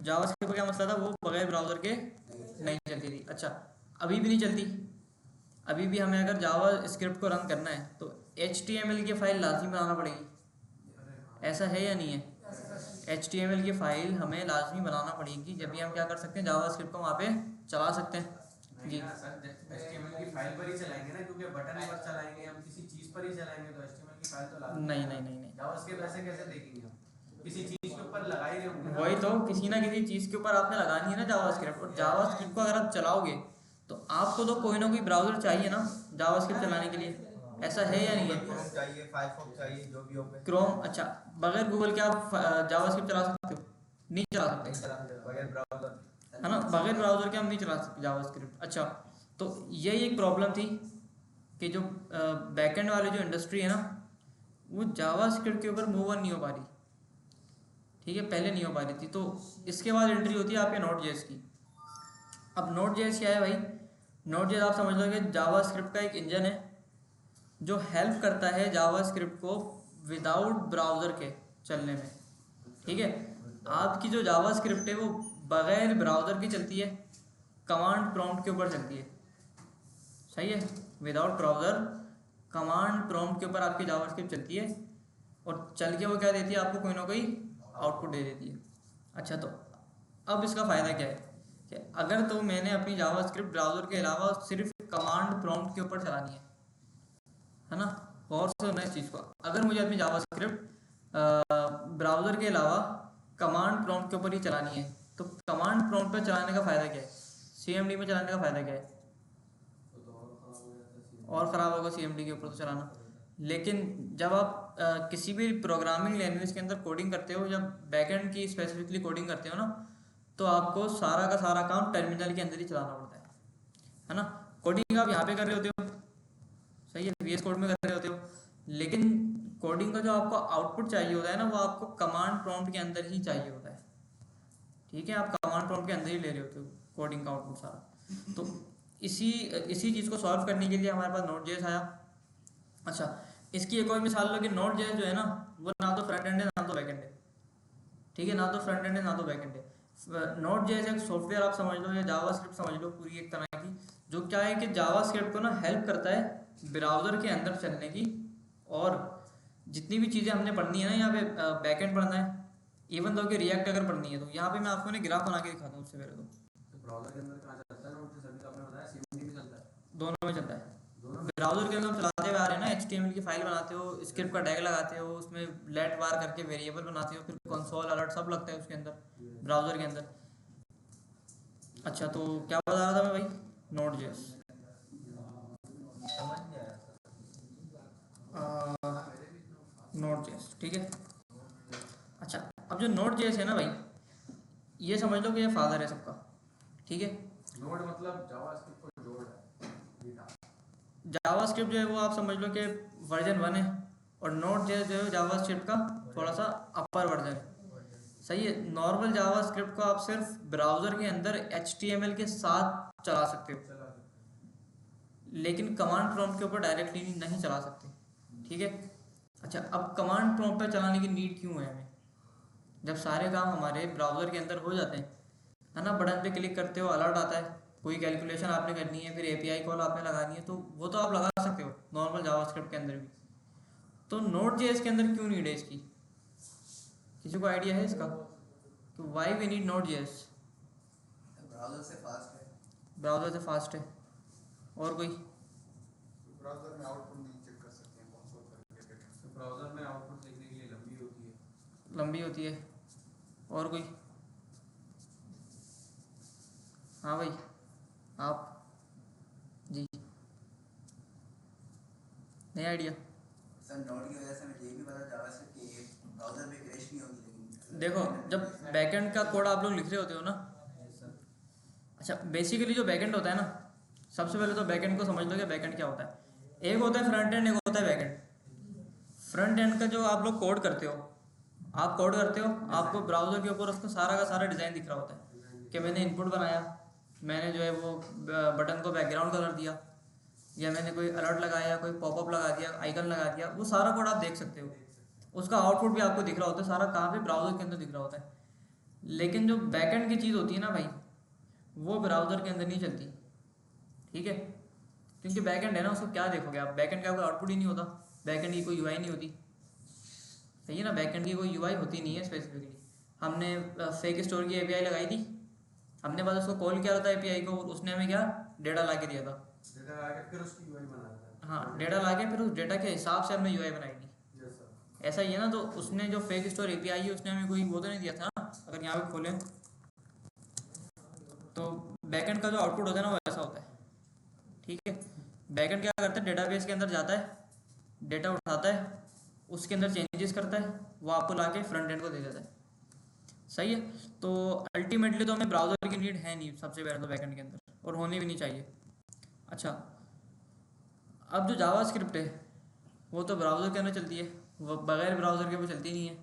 JavaScript का क्या मसला था, वो बगैर ब्राउज़र के नहीं चलती थी। अच्छा, अभी भी नहीं चलती। अभी भी हमें अगर जावा स्क्रिप्ट को रन करना है तो HTML की फ़ाइल लाजमी बनाना पड़ेगी। ऐसा है या नहीं है? HTML की फ़ाइल हमें लाजमी बनाना पड़ेगी, जब भी हम क्या कर सकते हैं, जावा स्क्रिप्ट को वहाँ पे चला सकते हैं। जी सर, HTML की फाइल पर ही चलाएंगे ना, क्योंकि बटन पर चलाएंगे हम, किसी चीज पर ही चलाएंगे तो HTML की फाइल तो लाजमी नहीं नहीं नहीं नहीं, जावास्क्रिप्ट ऐसे कैसे देखेंगे हम? किसी चीज के ऊपर लगा ही रहे होंगे ना। वही तो, किसी ना किसी चीज़ के ऊपर आपने लगानी है ना जावास्क्रिप्ट। और जावास्क्रिप्ट को अगर आप चलाओगे तो आपको तो कोई ना कोई ब्राउज़र चाहिए ना जावास्क्रिप्ट चलाने के लिए। ऐसा है या नहीं है? क्रोम चाहिए, फायरफॉक्स चाहिए, जो भी हो पे क्रोम, अच्छा, बगैर गूगल के आप जावास्क्रिप्ट चला सकते हो? नहीं चला सकते, बगैर ब्राउजर है ना। बगैर ब्राउज़र के हम नहीं चला सकते जावास्क्रिप्ट। अच्छा, तो यही एक प्रॉब्लम थी कि जो बैकएंड वाली जो इंडस्ट्री है ना, वो जावास्क्रिप्ट के ऊपर मूव ऑन नहीं हो पा रही। ठीक है, पहले नहीं हो पा रही थी। तो इसके बाद एंट्री होती है आपके नोड जेएस की। अब नोड जेएस क्या है भाई? नोड जेएस आप समझ लो कि जावास्क्रिप्ट का एक इंजन है जो हेल्प करता है जावास्क्रिप्ट को विदाउट ब्राउज़र के चलने में। ठीक है, आपकी जो जावास्क्रिप्ट है वो बगैर ब्राउज़र की चलती है, कमांड प्रॉम्प्ट के ऊपर चलती है। सही है, विदाउट ब्राउज़र कमांड प्रॉम्प्ट के ऊपर आपकी जावास्क्रिप्ट चलती है, और चल के वो क्या देती है आपको, कोई ना कोई आउटपुट दे देती है। अच्छा, तो अब इसका फ़ायदा क्या है कि अगर तो मैंने अपनी जावास्क्रिप्ट ब्राउज़र के अलावा सिर्फ कमांड प्रॉम्प्ट के ऊपर चलानी है ना, गौर से सुनना इस चीज़ को। अगर मुझे अपनी जावास्क्रिप्ट ब्राउज़र के अलावा कमांड प्रॉम्प्ट के ऊपर ही चलानी है, तो कमांड प्रॉम्प्ट पर चलाने का फ़ायदा क्या है, CMD में चलाने का फ़ायदा क्या है? और ख़राब होगा CMD के ऊपर तो चलाना। लेकिन जब आप किसी भी प्रोग्रामिंग लैंग्वेज के अंदर कोडिंग करते हो, जब बैकएंड की स्पेसिफिकली कोडिंग करते हो ना, तो आपको सारा का सारा काम टर्मिनल के अंदर ही चलाना पड़ता है ना। कोडिंग आप यहाँ पे कर रहे होते हो, सही है, VS कोड में कर रहे होते हो, लेकिन कोडिंग का जो आपको आउटपुट चाहिए होता है ना, वो आपको कमांड प्रॉम्प्ट के अंदर ही चाहिए होता है। ठीक है, आप कमांड प्रॉम्प्ट के अंदर ही ले रहे होते हो कोडिंग का आउटपुट सारा। तो इसी इसी चीज़ को सॉल्व करने के लिए हमारे पास नोड जेएस आया। अच्छा, इसकी एक और मिसाल लो कि नोड जेएस जो है ना, वो ना तो फ्रंट एंड है ना तो बैक एंड है। ठीक है, ना तो फ्रंट एंड है ना तो बैक एंड है। नोड जेएस एक सॉफ्टवेयर आप समझ लो, या जावास्क्रिप्ट समझ लो, पूरी एक तरह की, जो क्या है कि जावास्क्रिप्ट को ना हेल्प करता है ब्राउज़र के अंदर चलने की। और जितनी भी चीज़ें हमने पढ़नी है ना यहाँ पे, बैक एंड पढ़ना है, इवन दो कि रिएक्ट अगर पढ़नी है, तो यहाँ पे मैं आपको ना ग्राफ बना के दिखाता हूँ उससे पहले। तो ब्राउजर के अंदर कहाँ चलता है नोड? सभी तो आपने बताया CMD में चलता है। दोनों में चलता है। दोनों ब्राउज़र के अंदर चलाते हुए आ रहे हैं ना, HTML की फाइल बनाते हो, स्क्रिप्ट का टैग लगाते हो, उसमें लेट वार करके वेरिएबल बनाते हो, फिर कंसोल अलर्ट सब लगता है उसके अंदर, ब्राउज़र के अंदर। अच्छा, तो क्या बता रहा था मैं भाई, नोड जेएस। समझ नहीं आया। नोड जेएस, ठीक है। अच्छा, अब जो नोड जेएस है ना भाई, ये समझ लो कि ये फादर है सबका। ठीक है, नोड मतलब जावास्क्रिप्ट को जोड़ है। जावास्क्रिप्ट जो है वो आप समझ लो कि वर्जन 1 है, और नोड जेएस जो है जावास्क्रिप्ट का थोड़ा सा अपर वर्जन है। सही है, नॉर्मल जावास्क्रिप्ट को आप सिर्फ ब्राउज़र के अंदर HTML के साथ चला सकते हो, लेकिन कमांड प्रॉम्प्ट के ऊपर डायरेक्टली नहीं चला सकते। ठीक है, अच्छा, अब कमांड प्रॉम्प्ट पर चलाने की नीड क्यों है हमें, जब सारे काम हमारे ब्राउज़र के अंदर हो जाते हैं, है ना। बटन पे क्लिक करते हो, अलर्ट आता है, कोई कैलकुलेशन आपने करनी है, फिर API कॉल आपने लगानी है, तो वो तो आप लगा सकते हो नॉर्मल जावास्क्रिप्ट के अंदर भी। तो नोड जेएस के अंदर क्यों नीड है इसकी? किसी को आइडिया है इसका कि why we need Node JS? Browser से फास्ट है। ब्राउज़र से फास्ट है, और कोई? ब्राउजर में आउटपुट नहीं चेक कर सकते हैं कंसोल करके। तो ब्राउजर में आउटपुट देखने के लिए लंबी होती है। लंबी होती है, और कोई? हाँ भाई, आप जी, नहीं आइडिया? सर, नोड की वजह से मुझे ये भी पता जावास्क्रिप्ट कि ये ब्राउजर में क्रैश नहीं होगी, लेकिन देखो, जब बैकएंड का कोड आप लोग लिख रहे होते हो ना, अच्छा, बेसिकली जो बैकएंड होता है ना, सबसे पहले तो बैकएंड को समझ लो कि बैकएंड क्या होता है। एक होता है फ्रंट एंड, एक होता है बैकएंड। फ्रंट एंड का जो आप लोग कोड करते हो, आप कोड करते हो, आपको ब्राउज़र के ऊपर उसका सारा का सारा डिज़ाइन दिख रहा होता है कि मैंने इनपुट बनाया, मैंने जो है वो बटन को बैकग्राउंड कलर दिया, या मैंने कोई अलर्ट लगाया, कोई पॉपअप लगा दिया, आइकन लगा दिया, वो सारा कोड आप देख सकते हो। उसका आउटपुट भी आपको दिख रहा होता है, सारा कहाँ पे, ब्राउज़र के अंदर दिख रहा होता है। लेकिन जो बैकएंड की चीज़ होती है ना भाई, वो ब्राउज़र के अंदर नहीं चलती, ठीक है। क्योंकि बैकएंड है ना, उसको क्या देखोगे आप, बैकएंड का कोई आउटपुट ही नहीं होता, बैकएंड की कोई यूआई नहीं होती, सही है ना, बैकएंड की कोई यूआई होती नहीं है स्पेसिफिकली। हमने फेक स्टोर की एपीआई लगाई थी, हमने बस उसको कॉल किया था एपीआई को, और उसने हमें क्या डेटा ला के दिया था। डेटा आके फिर उसकी यूआई बनाता है। हाँ, डेटा ला के फिर उस डेटा के हिसाब से हमने यूआई बनाई थी। Yes sir. ऐसा ही है ना, तो उसने जो फेक स्टोर एपीआई है उसने हमें कोई वो तो नहीं दिया था ना। अगर यहाँ पे खोलें तो बैकएंड का जो आउटपुट होता है ना वो ऐसा होता है, ठीक है। बैकएंड क्या करता है, डेटाबेस के अंदर जाता है, डेटा उठाता है, उसके अंदर चेंजेस करता है, वो आपको लाके फ्रंट एंड को दे देता है, सही है। तो अल्टीमेटली तो हमें ब्राउज़र की नीड है नहीं सबसे पहले तो बैकएंड के अंदर, और होनी भी नहीं चाहिए। अच्छा, अब जो जावास्क्रिप्ट है वो तो ब्राउज़र के अंदर चलती है, वो बगैर ब्राउज़र के वो चलती नहीं है।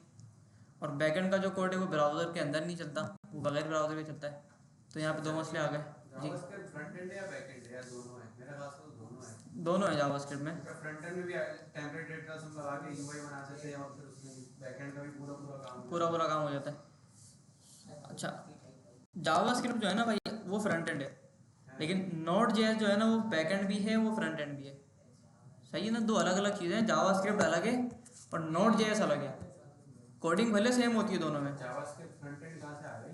और बैकएंड का जो कोड है वो ब्राउज़र के अंदर नहीं चलता, वो बगैर ब्राउज़र के चलता है। तो यहाँ पे दो मसले आ गए जी। जावास्क्रिप्ट फ्रंट एंड है या बैक एंड है या दोनों है? मेरे पास तो दोनों है। दोनों है जावास्क्रिप्ट में। फ्रंट एंड में भी टेम्पलेट डेटा सब लगा के यूआई बना सकते हैं, और फिर उसमें बैक एंड का भी पूरा पूरा काम पूरा काम हो जाता है। अच्छा, जावास्क्रिप्ट जो है ना भाई वो फ्रंट एंड है, लेकिन नोड जेएस जो है ना वो बैक एंड भी है, वो फ्रंट एंड भी है, सही है ना। दो अलग अलग चीज़ें हैं, जावास्क्रिप्ट अलग है और नोड जेएस अलग है। कोडिंग भले सेम होती है दोनों में। जावास्क्रिप्ट फ्रंट एंड कहाँ से आ गई?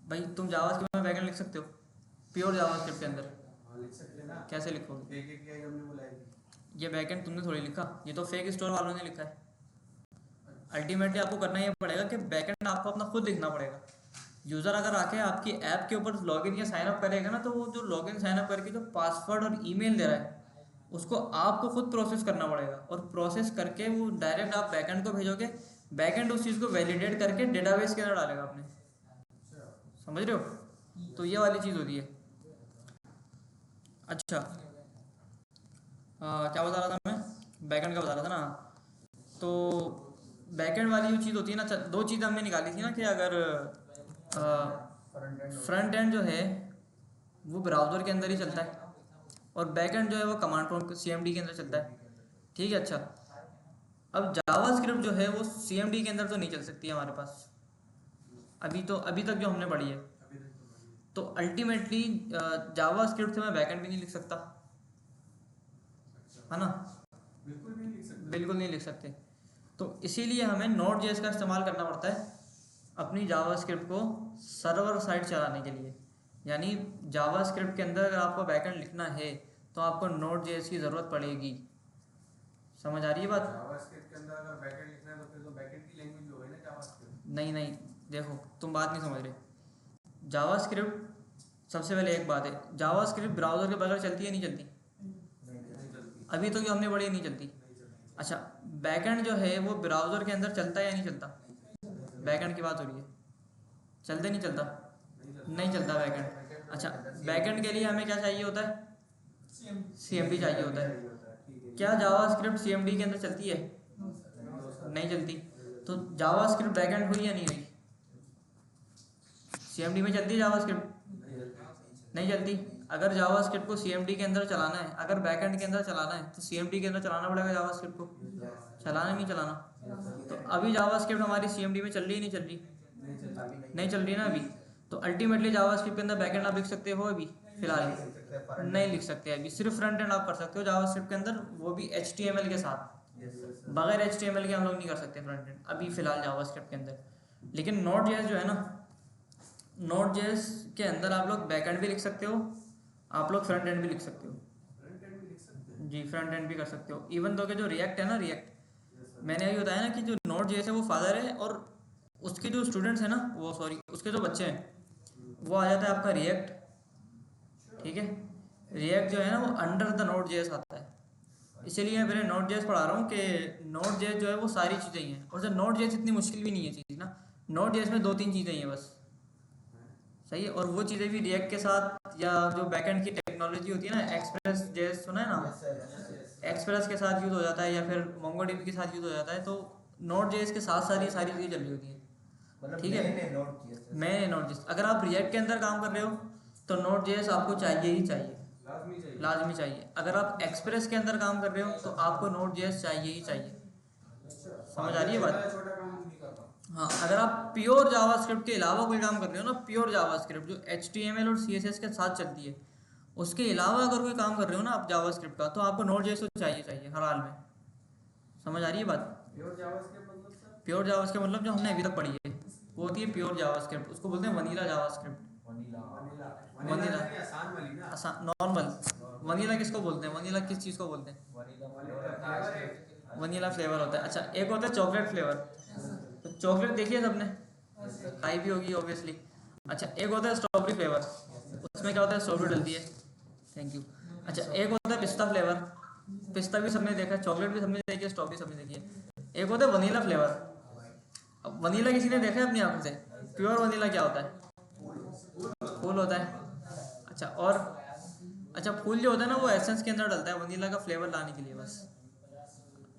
भाई तुम जावास्क्रिप्ट में बैकएंड लिख सकते हो, प्योर जावास्क्रिप्ट के अंदर हाँ लिख सकते हैं ना। कैसे लिखोगे? एक एक आई हमने बुलाई थी। ये बैकएंड तुमने थोड़ी लिखा, ये तो फेक स्टोर वालों ने लिखा है। अल्टीमेटली आपको करना ये पड़ेगा कि बैकएंड आपको अपना खुद लिखना पड़ेगा। यूज़र अगर आके आपकी ऐप के ऊपर लॉगिन या साइन अप करेगा ना, तो वो जो लॉगिन साइन अप करके जो पासवर्ड और ईमेल दे रहा है उसको आपको खुद प्रोसेस करना पड़ेगा, और प्रोसेस करके वो डायरेक्ट आप बैकएंड को भेजोगे, बैकएंड उस चीज़ को वैलिडेट करके डेटाबेस के अंदर डालेगा अपने, समझ रहे हो। तो ये वाली चीज़ होती है। अच्छा, क्या बता रहा था मैं, बैकएंड का बता रहा था ना। तो बैकएंड वाली जो चीज़ होती है ना, दो चीज़ हमने निकाली थी ना कि अगर फ्रंट एंड जो है वो ब्राउज़र के अंदर ही चलता है, और बैक एंड जो है वो कमांड प्रॉम्प्ट सीएमडी के अंदर चलता है, ठीक है। अच्छा, अब जावास्क्रिप्ट जो है वो सीएमडी के अंदर तो नहीं चल सकती है हमारे पास, अभी तक जो हमने पढ़ी है। अभी तक तो बनी है। तो अल्टीमेटली जावास्क्रिप्ट से मैं बैक एंड भी नहीं लिख सकता, है ना, बिल्कुल भी नहीं लिख सकते। बिल्कुल नहीं लिख सकते। तो इसीलिए हमें नोड जेएस का इस्तेमाल करना पड़ता है अपनी जावास्क्रिप्ट को सर्वर साइड चलाने के लिए। यानी जावास्क्रिप्ट के अंदर अगर आपको बैकएंड लिखना है तो आपको नोड जेएस की ज़रूरत पड़ेगी। समझ आ रही है बात? जावास्क्रिप्ट के अंदर अगर बैकएंड लिखना है तो फिर तो बैकएंड की लैंग्वेज जो है ना जावास्क्रिप्ट। नहीं, देखो तुम बात नहीं समझ रहे। जावास्क्रिप्ट सबसे पहले एक बात है, जावास्क्रिप्ट ब्राउज़र के बगैर चलती है नहीं चलती? नहीं चलती। अभी तो जो हमने पढ़ी नहीं चलती। नहीं चलती। अच्छा, बैकएंड जो है वो ब्राउज़र के अंदर चलता है या नहीं चलता? बैकएंड की बात हो रही है, चलता नहीं चलता? नहीं चलता बैकएंड। अच्छा, बैकएंड के लिए हमें क्या चाहिए होता है? सीएमडी चाहिए होता है। क्या जावास्क्रिप्ट सीएमडी के अंदर चलती है? नहीं चलती। तो जावास्क्रिप्ट बैकएंड हुई या नहीं हुई? सीएमडी में चलती है जावास्क्रिप्ट? नहीं चलती। अगर जावास्क्रिप्ट को सीएमडी के अंदर चलाना है, अगर बैकएंड के अंदर चलाना है तो सीएमडी के अंदर चलाना पड़ेगा जावास्क्रिप्ट को, चलाना नहीं चलाना। तो अभी जावास्क्रिप्ट हमारी सीएमडी में चल रही है नहीं चल रही? नहीं चल रही ना अभी। तो अल्टीमेटली जावास्क्रिप्ट के अंदर बैकएंड आप लिख सकते हो अभी फिलहाल? नहीं लिख सकते अभी। सिर्फ फ्रंट एंड आप कर सकते हो जावास्क्रिप्ट के अंदर, वो भी HTML के साथ। बगैर HTML के हम लोग नहीं कर सकते फ्रंट एंड अभी फिलहाल जावास्क्रिप्ट के अंदर। लेकिन नोड जेएस जो है ना, नोड जेएस के अंदर आप लोग बैकएंड भी लिख सकते हो, आप लोग फ्रंट एंड भी लिख सकते हो। फ्रंट एंड भी लिख सकते हैं। जी, फ्रंट एंड भी कर सकते हो। इवन दो के जो रिएक्ट है ना, रिएक्ट मैंने अभी बताया ना कि जो नोड जेएस है वो फादर है, और उसके जो स्टूडेंट्स हैं ना, वो सॉरी उसके जो बच्चे हैं वो आ जाता है आपका रिएक्ट, ठीक है। रिएक्ट जो है ना वो अंडर द नोड जेएस आता है। इसीलिए मैं पहले नोड जेएस पढ़ा रहा हूँ कि नोड जेएस जो है वो सारी चीज़ें ही हैं। और जो नोड जेएस इतनी मुश्किल भी नहीं है चीज़ ना, नोड जेएस में 2-3 चीज़ें ही हैं बस, सही है। और वो चीज़ें भी रिएक्ट के साथ, या जो बैकएंड की टेक्नोलॉजी होती है ना, एक्सप्रेस जेएस सुना है ना, एक्सप्रेस के साथ यूज़ हो जाता है, या फिर मोंगोडीबी के साथ यूज़ हो जाता है। तो नोड जेएस के साथ साथ ये सारी चीज़ें चल रही होती हैं, ठीक है। मैंने नोड जेएस, अगर आप रिएक्ट के अंदर काम कर रहे हो तो नोड जेएस आपको चाहिए ही चाहिए, लाजमी चाहिए। अगर आप एक्सप्रेस के अंदर काम कर रहे हो तो आपको नोड जेएस चाहिए ही चाहिए। समझ आ रही है बात? छोटा काम नहीं करता। हाँ, अगर आप प्योर जावास्क्रिप्ट के अलावा कोई काम कर रहे हो ना, प्योर जावास्क्रिप्ट जो HTML और CSS के साथ चलती है, उसके अलावा अगर कोई काम कर रहे हो ना आप जावास्क्रिप्ट का, तो आपको नोड जेएस चाहिए हर हाल में। समझ आ रही है बात? प्योर जावास्क्रिप्ट मतलब सर? प्योर जावास्क्रिप्ट मतलब जो हमने अभी तक पढ़ी है वो होती है प्योर जावास्क्रिप्ट, उसको बोलते हैं वनीला जावास्क्रिप्ट। वनीला वनीला नहीं, आसान वाली ना। नॉर्मल। वनीला किसको बोलते हैं? वनीला किस चीज़ को बोलते हैं? वनीला फ्लेवर होता है। अच्छा, एक होता है चॉकलेट फ्लेवर, तो चॉकलेट देखिए सबने, खाई भी होगी ऑब्वियसली। अच्छा, एक होता है स्ट्रॉबेरी फ्लेवर, उसमें क्या होता है, स्ट्रॉबेरी डलती है। Thank you. अच्छा, एक होता है पिस्ता फ्लेवर, पिस्ता भी सबने देखा है, चॉकलेट भी सबने देखी है, स्ट्रॉबेरी सबने देखी है। एक होता है वनीला फ्लेवर। अब वनीला किसी ने देखा है अपनी आंखों से? प्योर वनीला क्या होता है? फूल होता है। अच्छा, और अच्छा, फूल जो होता है ना वो एसेंस के अंदर डलता है वनीला का फ्लेवर लाने के लिए बस।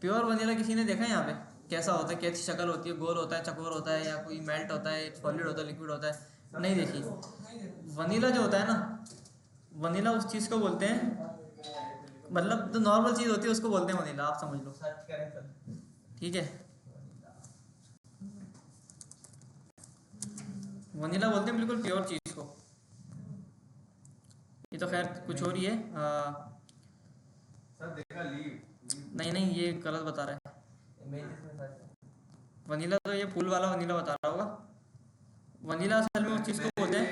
प्योर वनीला किसी ने देखा है यहाँ पे? कैसा होता है, कैसी शक्ल होती है, गोल होता है, चकोर होता है, या कोई मेल्ट होता है, सॉलिड होता है, लिक्विड होता है? नहीं देखी। वनीला जो होता है ना, वनीला उस चीज़ को बोलते हैं, मतलब जो नॉर्मल चीज़ होती है उसको बोलते हैं वनीला, आप समझ लो। ठीक है, वनीला बोलते हैं बिल्कुल प्योर चीज़ को। ये तो खैर कुछ और ही है। सर देखा लीव। नहीं नहीं, ये गलत बता रहा है। वनीला तो ये फूल वाला वनीला बता रहा होगा। वनीला असल में उस चीज़ को बोलते हैं।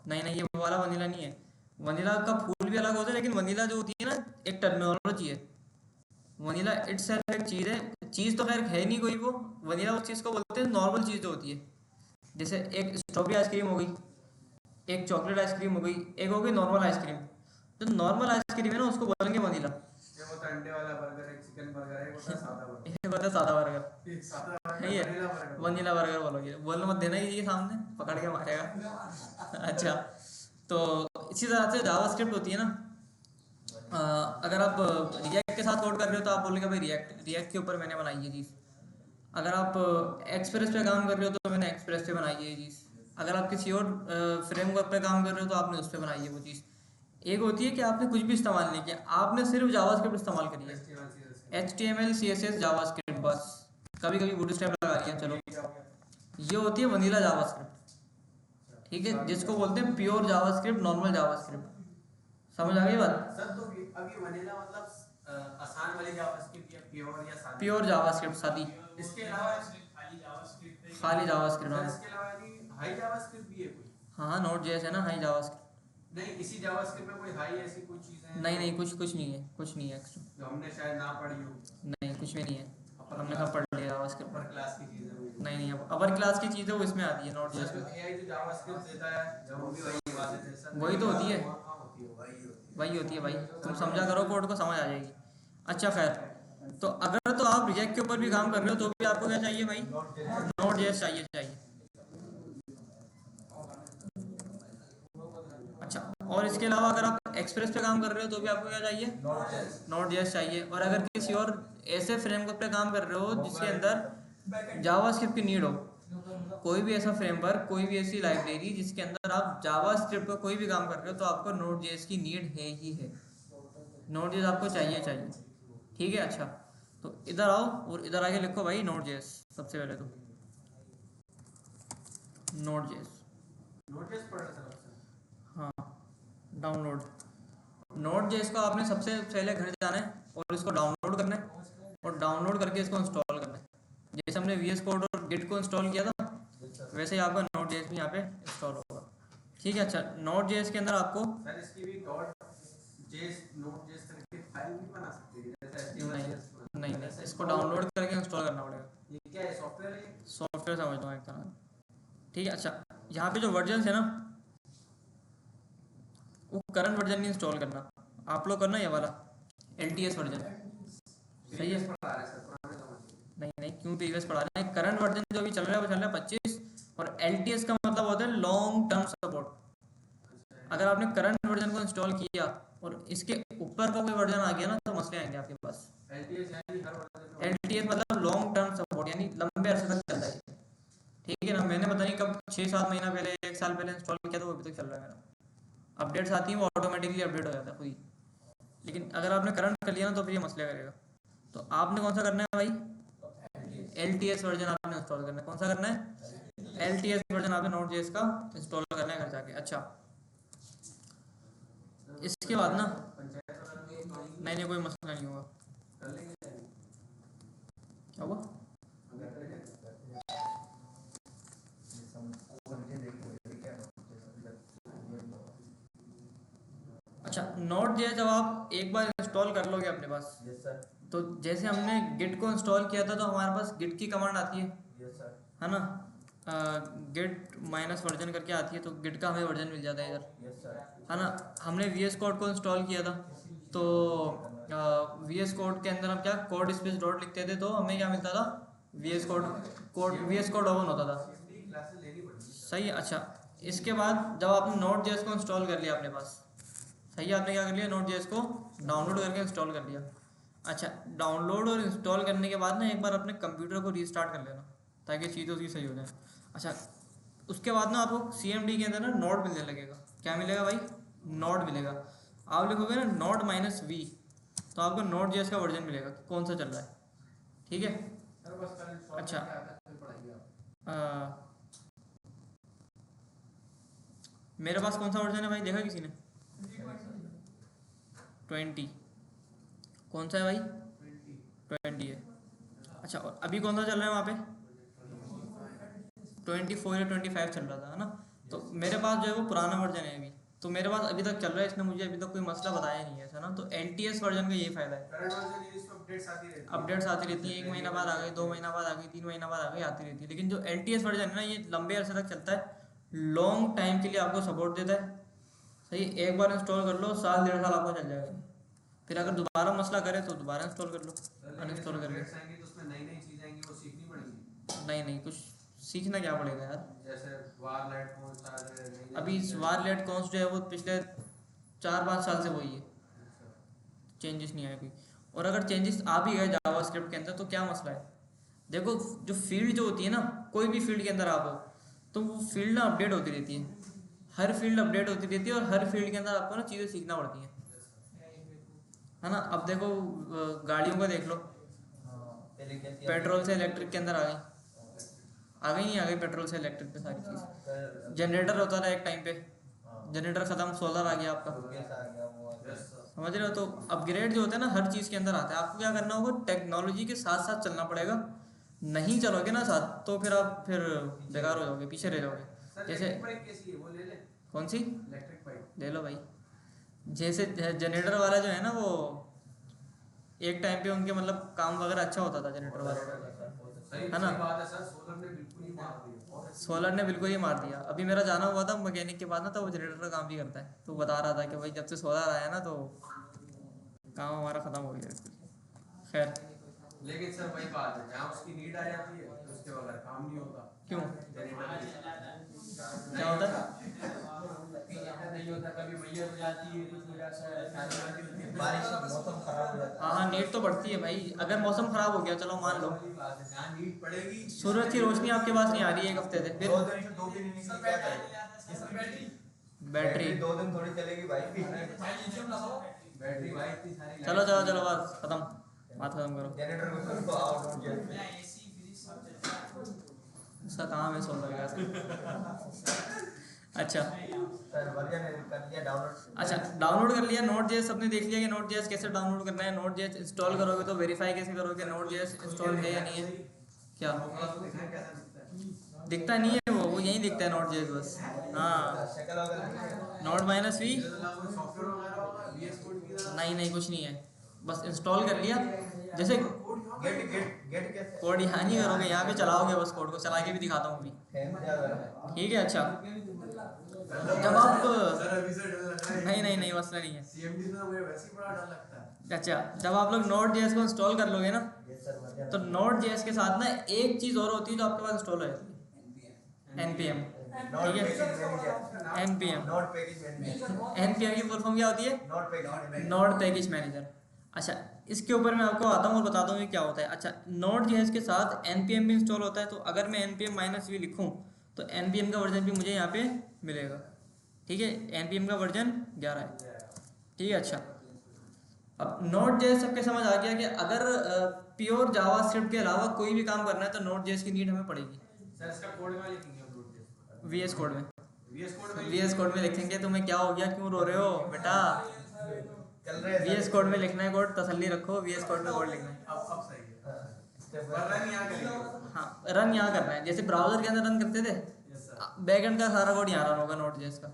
नहीं नहीं, ये वो वाला वनीला नहीं है। वनीला का फूल भी अलग होता है, लेकिन वनीला जो होती है ना, एक टर्मिनोलॉजी है। वनीला इटसेल्फ एक चीज़ है, चीज़ तो खैर है नहीं कोई वो। वनीला उस चीज़ को बोलते हैं नॉर्मल चीज़ जो होती है, जैसे एक स्ट्रॉबेरी आइसक्रीम हो गई, एक चॉकलेट आइसक्रीम हो गई, एक हो गई नॉर्मल आइसक्रीम। जो नॉर्मल आइसक्रीम है ना उसको बोलेंगे वनीला। ये होता है अंडे वाला बर्गर है, चिकन बर्गर है, होता है सादा बर्गर। ये होता है सादा बर्गर। ये सादा बर्गर, नहीं है, वनीला बर्गर। वनीला बर्गर बोलोगे, बोलने मत देना किसी के सामने, पकड़ के मारेगा। अच्छा, तो इसी तरह से जावास्क्रिप्ट होती है ना। अगर आप रिएक्ट के साथ कोड कर रहे हो तो आप बोलेंगे भाई रिएक्ट के ऊपर मैंने बनाई ये चीज़। अगर आप एक्सप्रेस पे काम कर रहे हो तो मैंने एक्सप्रेस पे बनाई है ये चीज़। अगर आप किसी और फ्रेमवर्क पे काम कर रहे हो तो आपने उस पर बनाई है वो चीज़। एक होती है कि आपने कुछ भी इस्तेमाल नहीं किया, आपने सिर्फ जावास्क्रिप्ट इस्तेमाल करी है, HTML CSS जावास्क्रिप्ट बस, कभी कभी बूटस्ट्रैप लगा लिया, चलो। ये होती है वनीला जावास्क्रिप्ट, ठीक है, जिसको बोलते हैं प्योर जावास्क्रिप्ट, नॉर्मल जावास्क्रिप्ट। समझ आ गई बात? सर तो अभी वनीला मतलब आसान वाली जावास्क्रिप्ट या प्योर या सादी? प्योर जावास्क्रिप्ट, सादी, इसके अलावा खाली जावास्क्रिप्ट। हाँ इसके अलावा हाई जावास्क्रिप्ट भी है कोई? हाँ, नोट जेएस है ना हाई जावास्क्रिप्ट। नहीं, इसी जावास्क्रिप्ट में कोई हाई ऐसी कोई चीज है? नहीं नहीं, कुछ नहीं है, कुछ नहीं है एक्स्ट्रा। जो हमने शायद ना पढ़ी हो। नहीं, कुछ भी नहीं है, हमने सब पढ़ लिया जावास्क्रिप्ट। अपर क्लास की चीज है वो। नहीं नहीं, अब अपर क्लास की चीज़ है वो इसमें आती है नोट जेएस में। एआई जो जावास्क्रिप्ट देता है, जब वो भी वही बात है सर। वही तो होती है, हाँ, होती है। वही होती है भाई, तुम समझा करो कोड को, समझ आ जाएगी। अच्छा खैर, तो अगर तो आप रिएक्ट के ऊपर भी काम कर रहे हो तो भी आपको क्या चाहिए भाई? नोट जेएस चाहिए। अच्छा, और इसके अलावा अगर आप एक्सप्रेस पे काम कर रहे हो तो भी आपको क्या चाहिए? नोट जेएस चाहिए। और अगर किसी और ऐसे फ्रेमवर्क पे काम कर रहे हो जिसके अंदर जावास्क्रिप्ट की नीड हो, कोई भी ऐसा फ्रेमवर्क, कोई भी ऐसी लाइब्रेरी जिसके अंदर आप जावास्क्रिप्ट का कोई भी काम कर रहे हो, तो आपको नोट जेएस की नीड है ही है। नोट जेएस आपको चाहिए, ठीक है। अच्छा, तो इधर आओ और इधर आके लिखो भाई नोट जेएस। सबसे पहले तो नोट जेएस, नोटिस पढ़ रहा था। हाँ, डाउनलोड नोट जेएस को आपने सबसे पहले घर जाना है और इसको डाउनलोड करना है, और डाउनलोड करके इसको इंस्टॉल करना है। जैसे हमने VS कोड और गिट को इंस्टॉल किया था, वैसे ही आपका नोट जेएस भी यहाँ पे इंस्टॉल होगा, ठीक है। अच्छा, नोट जेएस के अंदर आपको सर इसकी भी डॉट जेएस नोट जेएस करके फाइल भी बना सकते हैं जैसे नहीं, इसको डाउनलोड करके इंस्टॉल करना पड़ेगा। ये क्या है, सॉफ्टवेयर है? सॉफ्टवेयर समझ लो एक तरह, ठीक है। अच्छा, यहाँ पे जो वर्जन है ना, वो करंट वर्जन नहीं इंस्टॉल करना, आप लोग करना ये वाला LTS वर्जन, सही है? पढ़ा रहे सर, पुराने जमाने। नहीं, क्यों प्रीवियस पढ़ा रहे हैं? करंट वर्जन जो भी चल रहा है वो चल रहा है 25, और LTS का मतलब होता है लॉन्ग टर्म सपोर्ट। अगर आपने करंट वर्जन को इंस्टॉल किया और इसके ऊपर का कोई वर्जन आ गया ना, तो मसले आएंगे आपके पास। LTS यानी हर वर्जन में LTS मतलब लॉन्ग टर्म सपोर्ट, यानी लंबे अरसे तक चलता है, ठीक है ना। मैंने पता नहीं कब 6-7 महीना पहले, 1 साल पहले इंस्टॉल किया था, वो अभी तक चल रहा है मेरा। अपडेट्स आती हैं वो ऑटोमेटिकली अपडेट हो जाता है खुद ही। लेकिन अगर आपने करंट कर लिया ना तो फिर ये मसले करेगा। तो आपने कौन सा करना है भाई? LTS वर्जन आपने इंस्टॉल करना है। कौन सा करना है? LTS वर्जन आपने Node.js का इंस्टॉल करना है घर जाके। अच्छा, इसके बाद ना नहीं कोई मसला नहीं होगा। क्या हुआ? अच्छा, Node.js जब आप एक बार इंस्टॉल कर लोगे अपने पास, तो जैसे हमने गिट को इंस्टॉल किया था तो हमारे पास गिट की कमांड आती है ना, गिट माइनस वर्जन करके आती है, तो गिट का हमें वर्जन मिल जाता है इधर, है ना। हमने VS कोड को इंस्टॉल किया था, तो VS कोड के अंदर हम क्या कोड स्पेस डॉट लिखते थे, तो हमें क्या मिलता था? VS कोड ओपन होता था। सही है। अच्छा, इसके बाद जब आपने Node.js को इंस्टॉल कर लिया अपने पास, सही है, आपने क्या कर लिया? Node.js को डाउनलोड करके इंस्टॉल कर लिया। अच्छा, डाउनलोड और इंस्टॉल करने के बाद ना एक बार अपने कंप्यूटर को रीस्टार्ट कर लेना, ताकि चीज़ें उसकी सही हो जाए। अच्छा, उसके बाद ना आपको CMD के अंदर ना नोड मिलने लगेगा। क्या मिलेगा भाई? नोड मिलेगा। आप लिखोगे ना Node-V, तो आपको Node.js का वर्जन मिलेगा कि कौन सा चल रहा है। ठीक है। अच्छा, मेरे पास कौन सा वर्जन है भाई, देखा किसी ने? 20। कौन सा है भाई? 20 है। अच्छा, और अभी कौन सा चल रहा है वहाँ पे? 24 या 25 चल रहा था, है ना। तो मेरे पास जो है वो पुराना वर्जन है अभी, तो मेरे पास अभी तक चल रहा है, इसने मुझे अभी तक कोई मसला बताया नहीं है, ऐसा ना। तो LTS वर्जन का ये फ़ायदा है, अपडेट्स आती रहती हैं, 1 महीना बाद आ गई, 2 महीना बाद आ गई, 3 महीना बाद आ गई, आती रहती है। लेकिन जो LTS वर्जन है ना, ये लंबे अरसे तक चलता है, लॉन्ग टाइम के लिए आपको सपोर्ट देता है। सही, एक बार इंस्टॉल कर लो, साल 1.5 साल आपको चल जाएगा। फिर अगर दोबारा मसला करे तो दोबारा इंस्टॉल कर लो, अनइंस्टॉल करके। नहीं कुछ सीखना क्या पड़ेगा यार। जैसे वारलेट कॉन्स्ट आ गए, अभी वारलेट कॉन्स्ट जो है वो पिछले 4-5 साल से वही है, चेंजेस नहीं आए कोई। और अगर चेंजेस आ भी गए जावास्क्रिप्ट के अंदर तो क्या मसला है? देखो, जो फील्ड जो होती है ना, कोई भी फील्ड के अंदर आप हो, तो वो फील्ड ना अपडेट होती रहती है, हर फील्ड अपडेट होती रहती है, और हर फील्ड के अंदर आपको ना चीज़ें सीखना पड़ती हैं, है ना। अब देखो, गाड़ियों का देख लो, पेट्रोल से इलेक्ट्रिक के अंदर आ गई नहीं आ गई, पेट्रोल से इलेक्ट्रिक पे सारी चीज़। जनरेटर होता था एक टाइम पे, जनरेटर ख़त्म, सोलर आ गया आपका, समझ रहे हो। तो अपग्रेड जो होता है ना हर चीज़ के अंदर आता है। आपको क्या करना होगा? टेक्नोलॉजी के साथ साथ चलना पड़ेगा। नहीं चलोगे ना साथ, तो फिर आप बेकार हो जाओगे, पीछे रह जाओगे। जैसे कौन सी? ले लो भाई। जैसे जनरेटर वाला जो है ना, वो एक टाइम पे उनके मतलब काम वगैरह अच्छा होता था जनरेटर वाले का, है ना। सोलर ने बिल्कुल ही मार दिया। अभी मेरा जाना हुआ था मैकेनिक के पास ना, तो वो जनरेटर का काम भी करता है, तो बता रहा था कि भाई जब से सोलर आया ना, तो काम हमारा ख़त्म हो गया। खैर, लेकिन सर वही बात है, जहाँ उसकी नीड आ जाती है तो उसके बगैर काम नहीं होता। क्यों? क्या होता है? नहीं होता, कभी मैया हो जाती है, कुछ हो जाता है, बारिश से मौसम खराब हो जाता है। हाँ, नीड तो बढ़ती है भाई। अगर मौसम ख़राब हो गया, चलो मान लो जहाँ नीड पड़ेगी, सूरज की रोशनी आपके पास नहीं आ रही है 1 हफ्ते से, फिर 2 दिन नहीं क्या करें? बैटरी 2 दिन थोड़ी चलेगी भाई। बैटरी भाई इतनी सारी। चलो बस ख़त्म, बात ख़त्म करो। जनरेटर को तो आउट हो गया। उसका काम है सोलर का। अच्छा डाउनलोड कर लिया Node.js, सबने देख लिया कि Node.js कैसे डाउनलोड करना है। Node.js इंस्टॉल करोगे तो वेरीफाई कैसे करोगे Node.js इंस्टॉल है या नहीं है? क्या दिखता नहीं है? वो यही दिखता है Node.js बस। हाँ, Node-V। नहीं कुछ नहीं है, बस इंस्टॉल कर लिया। जैसे कोड यहाँ नहीं करोगे, यहाँ पे चलाओगे, बस कोड को चला के भी दिखाता हूँ अभी, ठीक है। अच्छा, जब आप नहीं मसला नहीं है। अच्छा, जब आप लोग Node.js को इंस्टॉल कर लोगे ना, तो Node.js के साथ ना एक चीज़ और होती है जो आपके पास इंस्टॉल हो जाती है, NPM। ठीक है, NPM की फुल फॉर्म क्या होती है? Node package manager. अच्छा, इसके ऊपर मैं आपको आता हूँ और बताता हूँ ये क्या होता है। अच्छा, Node.js के साथ NPM भी इंस्टॉल होता है, तो अगर मैं NPM-v लिखूँ तो NPM का वर्जन भी मुझे यहाँ पे मिलेगा। ठीक है, NPM का वर्जन 11 है। ठीक है। अच्छा, अब नोड जेएस सबके समझ आ गया कि अगर प्योर जावास्क्रिप्ट के अलावा कोई भी काम करना है तो नोड जेएस की नीड हमें पड़ेगी। सर इसका कोड में लिखेंगे हम नोट वीएस कोड में, वीएस कोड में वीएस कोड में लिखेंगे। तुम्हें क्या हो गया, क्यों रो रहे हो बेटा? चल रहे हैं वीएस कोड में लिखना है कोड, तसल्ली रखो, वीएस कोड में कोड लिखना है। अब सही है पर रन यहाँ करेंगे। हाँ, रन यहाँ करना है, जैसे ब्राउजर के अंदर रन करते थे, यस सर बैकएंड का सारा कोड यहाँ रन होगा नोड जेएस का।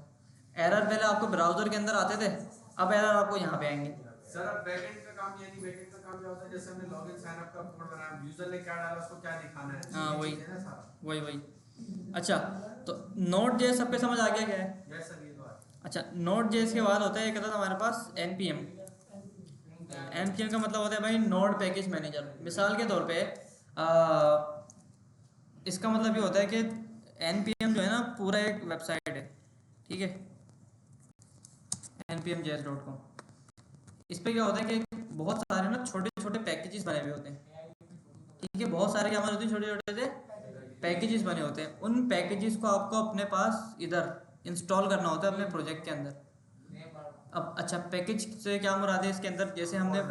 एरर पहले आपको ब्राउजर के अंदर आते थे, अब एरर आपको यहाँ पे आएंगे। सर अब बैकएंड का काम यानी बैकएंड का काम क्या होता है, जैसे हमने लॉगिन साइन अप का कोड बनाया, यूजर ने क्या डाला उसको क्या दिखाना है। हाँ, ये वही। चीज़ है ना सारा। वही। अच्छा, तो नोड जेएस सबके समझ आ गया क्या है? यस सर ये तो है। अच्छा, नोड जेएस के बाद होता है एक होता है हमारे पास npm। npm का मतलब होता है भाई नोड पैकेज मैनेजर। मिसाल के तौर पे इसका मतलब ये होता है कि npm जो है ना पूरा एक वेबसाइट है, ठीक है, npmjs.com। इस पे क्या होता है कि बहुत सारे ना छोटे छोटे पैकेजेस बने हुए होते हैं, ठीक है, बहुत सारे क्या बने होते हैं, छोटे छोटे से पैकेजेस बने होते हैं। उन पैकेजेस को आपको अपने पास इधर इंस्टॉल करना होता है अपने प्रोजेक्ट के अंदर। अब अच्छा, पैकेज से क्या मुराद है इसके अंदर? जैसे हमने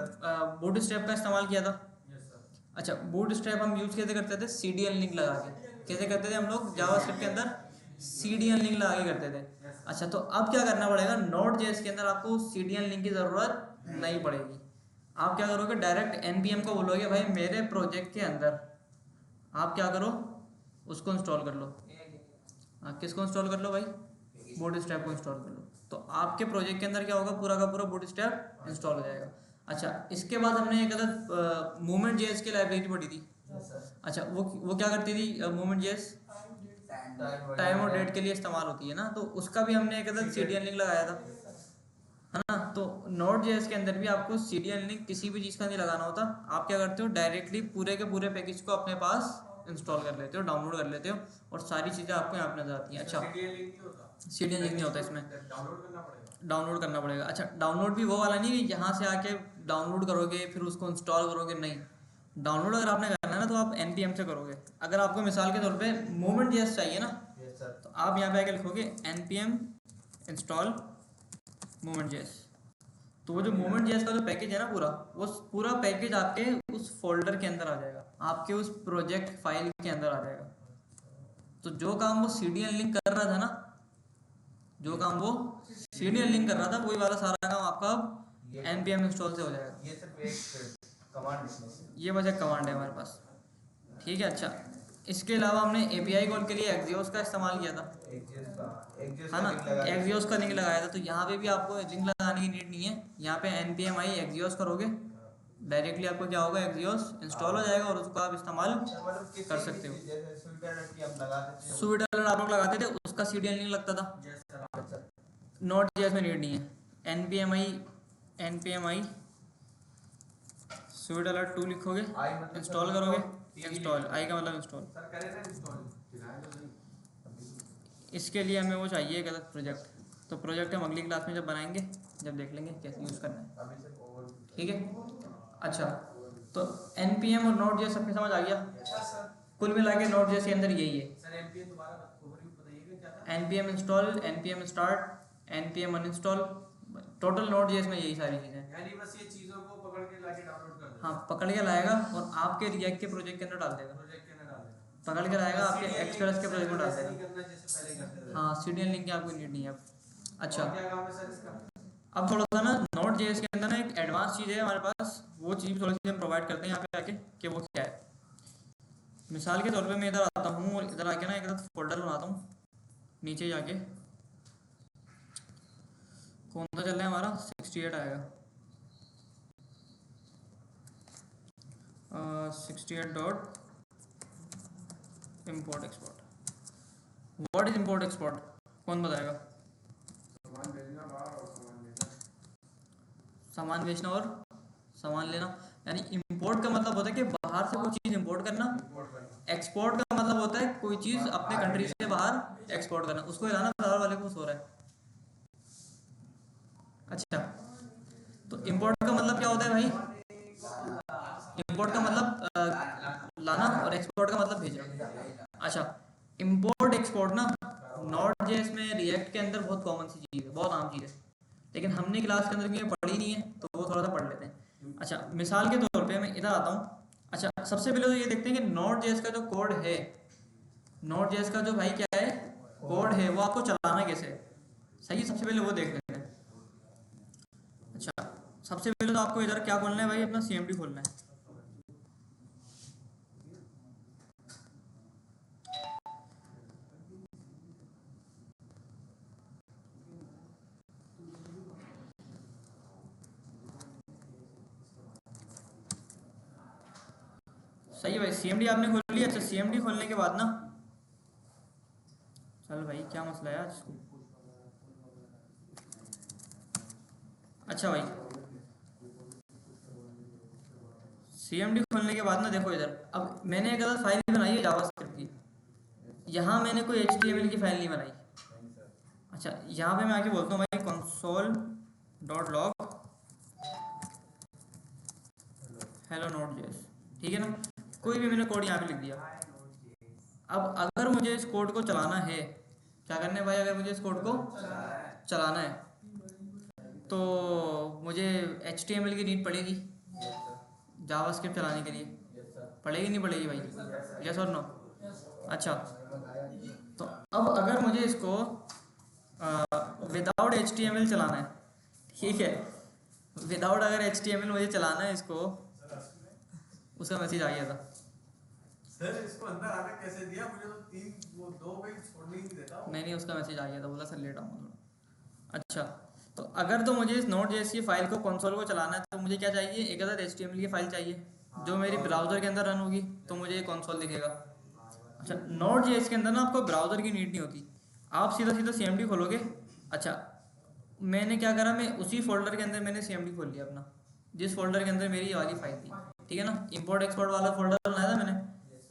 बूटस्ट्रैप का इस्तेमाल किया था। यस सर अच्छा, बूटस्ट्रैप हम यूज़ कैसे करते थे? CDN लिंक लगा के। कैसे करते थे हम लोग जावास्क्रिप्ट के अंदर? CDN लिंक लगा के करते थे। अच्छा, तो अब क्या करना पड़ेगा, नोड जेएस के अंदर आपको CDN लिंक की ज़रूरत नहीं पड़ेगी। आप क्या करोगे, डायरेक्ट npm को बोलोगे भाई मेरे प्रोजेक्ट के अंदर आप क्या करो, उसको इंस्टॉल कर लो। हाँ, किसको इंस्टॉल कर लो भाई? बूटस्ट्रैप को इंस्टॉल कर लो। तो आपके प्रोजेक्ट के अंदर क्या होगा, पूरा का पूरा बूटस्ट्रैप इंस्टॉल हो जाएगा। अच्छा, इसके बाद हमने एक अदर मूवमेंट जेएस की लाइब्रेरी पढ़ी थी। अच्छा, वो क्या करती थी मूवमेंट जेएस? टाइम और डेट के लिए इस्तेमाल होती है ना, तो उसका भी हमने एक अदर CDN लिंक लगाया था, है ना। तो नोड जेएस के अंदर भी आपको CDN लिंक किसी भी चीज़ का नहीं लगाना होता। आप क्या करते हो, डायरेक्टली पूरे के पूरे पैकेज को अपने पास इंस्टॉल कर लेते हो, डाउनलोड कर लेते हो, और सारी चीज़ें आपको यहाँ पे नजर आती हैं। अच्छा, सीडीएन लिंक नहीं होता, CDN लिंक नहीं होता इसमें, डाउनलोड करना पड़ेगा। डाउनलोड करना पड़ेगा। अच्छा, डाउनलोड भी वो वाला नहीं कि यहाँ से आके डाउनलोड करोगे फिर उसको इंस्टॉल करोगे, नहीं। डाउनलोड अगर आपने करना है ना तो आप npm से करोगे। अगर आपको मिसाल के तौर पे मूवमेंट जेएस चाहिए ना, यस सर तो आप यहाँ पे आके लिखोगे npm इंस्टॉल मूवमेंट जेएस। तो वो जो मूवमेंट जेएस का जो पैकेज है ना पूरा, वो पूरा पैकेज आपके उस फोल्डर के अंदर आ जाएगा, आपके उस प्रोजेक्ट फाइल के अंदर आ जाएगा। तो जो काम वो CDN लिंक कर रहा था ना, जो काम वो CDN लिंक कर रहा था, वही वाला सारा काम आपका अब npm इंस्टॉल से हो जाएगा। ये सिर्फ एक कमांड लिखने से। ये बस एक कमांड है हमारे पास, ठीक है। अच्छा, इसके अलावा हमने API कॉल के लिए Axios का इस्तेमाल किया था, है ना, Axios का लिंक लगाया था। तो यहाँ पे भी आपको लिंक लगाने की नीड नहीं है, यहाँ पे npm i Axios करोगे, डायरेक्टली आपको क्या होगा, Axios इंस्टॉल हो जाएगा और उसको आप इस्तेमाल कर सकते हो। स्वीटलर आप लोग लगाते थे, उसका CDN लिंक लगता था। नोड जेएस में नीड नहीं है। npm i स्वीट अलर्ट 2 लिखोगे, इंस्टॉल करोगे, इंस्टॉल, आई का मतलब इंस्टॉल। सर करे ना इंस्टॉल, दिखाया तो नहीं। इसके लिए हमें वो चाहिए एक अलग प्रोजेक्ट। तो प्रोजेक्ट हम अगली क्लास में जब बनाएंगे, जब देख लेंगे कैसे यूज़ करना है, अभी सिर्फ ओवर। ठीक है। अच्छा, तो npm और नोड जेएस सबके समझ आ गया। कुल मिला के नोड जेएस के अंदर यही है, सर एमपीएम दोबारा ओवरव्यू बताइएगा क्या था? npm install, npm start, npm uninstall. Total node JS में यही सारी चीज़ें। यानी बस ये चीजों को पकड़ के लाके डाउनलोड कर देना। हाँ, पकड़ के लाएगा और आपके रिएक्ट के प्रोजेक्ट के अंदर डाल देगा, प्रोजेक्ट के अंदर डाल देना। पकड़ के लाएगा आपके एक्सप्रेस के प्रोजेक्ट में डाल ऐसे नहीं देगा। करना जैसे पहले करते थे। हाँ, CDN लिंक की आपको नीड नहीं है अब। अच्छा, और क्या काम है सर इसका? अब थोड़ा सा ना नोड जेएस के अंदर ना एक एडवांस चीज़ है हमारे पास, वो चीज़ थोड़ी सी हम प्रोवाइड करते हैं यहाँ पे आके कि वो क्या है। मिसाल के तौर पे मैं इधर आता हूँ और इधर आके ना एक फोल्डर बनाता हूँ, नीचे जाके कौन सा चल रहा है हमारा, 68 आएगा, 68 dot import export. What is import export, कौन बताएगा? सामान भेजना बाहर और सामान लेना। सामान बेचना और सामान लेना, यानी इंपोर्ट का मतलब होता है कि बाहर से कोई चीज़ इंपोर्ट करना। इंपोर्ट करना। एक्सपोर्ट का मतलब होता है कोई चीज़ अपने कंट्री से बाहर एक्सपोर्ट करना, उसको हिलाना बाहर वाले को सो रहा है। अच्छा, तो इंपोर्ट का मतलब क्या होता है भाई? इंपोर्ट का मतलब लाना और एक्सपोर्ट का मतलब भेजना। अच्छा, इंपोर्ट एक्सपोर्ट ना नोड जेएस में रिएक्ट के अंदर बहुत कॉमन सी चीज़ है, बहुत आम चीज़ है, लेकिन हमने क्लास के अंदर क्योंकि पढ़ी नहीं है तो वो थोड़ा सा पढ़ लेते हैं। अच्छा मिसाल के तौर पे मैं इधर आता हूँ। अच्छा सबसे पहले तो ये देखते हैं कि नोड जेएस का जो कोड है, नोड जेएस का जो भाई क्या है कोड है, वो आपको चलाना कैसे है। सही है, सबसे पहले वो देख लेते हैं। अच्छा सबसे पहले तो आपको इधर क्या खोलना है भाई, अपना सीएमडी खोलना है। सही है भाई, सीएमडी आपने खोल लिया। अच्छा सीएमडी खोलने के बाद ना, चल भाई क्या मसला है आज। अच्छा भाई सीएमडी खोलने के बाद ना देखो इधर, अब मैंने एक अलग फाइल बनाई है जावास्क्रिप्ट की, यहाँ मैंने कोई एचटीएमएल की फाइल नहीं बनाई। अच्छा यहाँ पे मैं आके बोलता हूँ भाई console dot log hello node JS, ठीक है ना, कोई भी मैंने कोड यहाँ पे लिख दिया। अब अगर मुझे इस कोड को चलाना है, क्या करना है भाई, अगर मुझे इस कोड को चलाना है तो मुझे एचटीएमएल की नीड पड़ेगी जावास्क्रिप्ट चलाने के लिए, पड़ेगी नहीं पड़ेगी भाई, यस और नो। अच्छा तो अब अगर मुझे इसको विदाउट एचटीएमएल चलाना है, ठीक है, विदाउट अगर एचटीएमएल मुझे चलाना है इसको, उसका मैसेज आ गया था। सर इसको अंदर आने कैसे दिया, मुझे तो दो पेज छोड़ने ही नहीं देता। नहीं उसका मैसेज आ गया था, बोला सर लेट आऊँगा थोड़ा। अच्छा तो अगर तो मुझे इस नोड जेएस की फाइल को कंसोल को चलाना है तो मुझे क्या चाहिए, एक अदर एचटीएमएल की फाइल चाहिए जो मेरी ब्राउज़र के अंदर रन होगी, तो मुझे ये कंसोल दिखेगा। अच्छा नोड जेएस के अंदर ना आपको ब्राउज़र की नीड नहीं होती, आप सीधा सीधा सीएमडी खोलोगे। अच्छा मैंने क्या करा, मैं उसी फोल्डर के अंदर मैंने सीएमडी खोल लिया अपना, जिस फोल्डर के अंदर मेरी ये वाली फाइल थी, ठीक है ना, इंपोर्ट एक्सपोर्ट वाला फोल्डर बनाया था मैंने,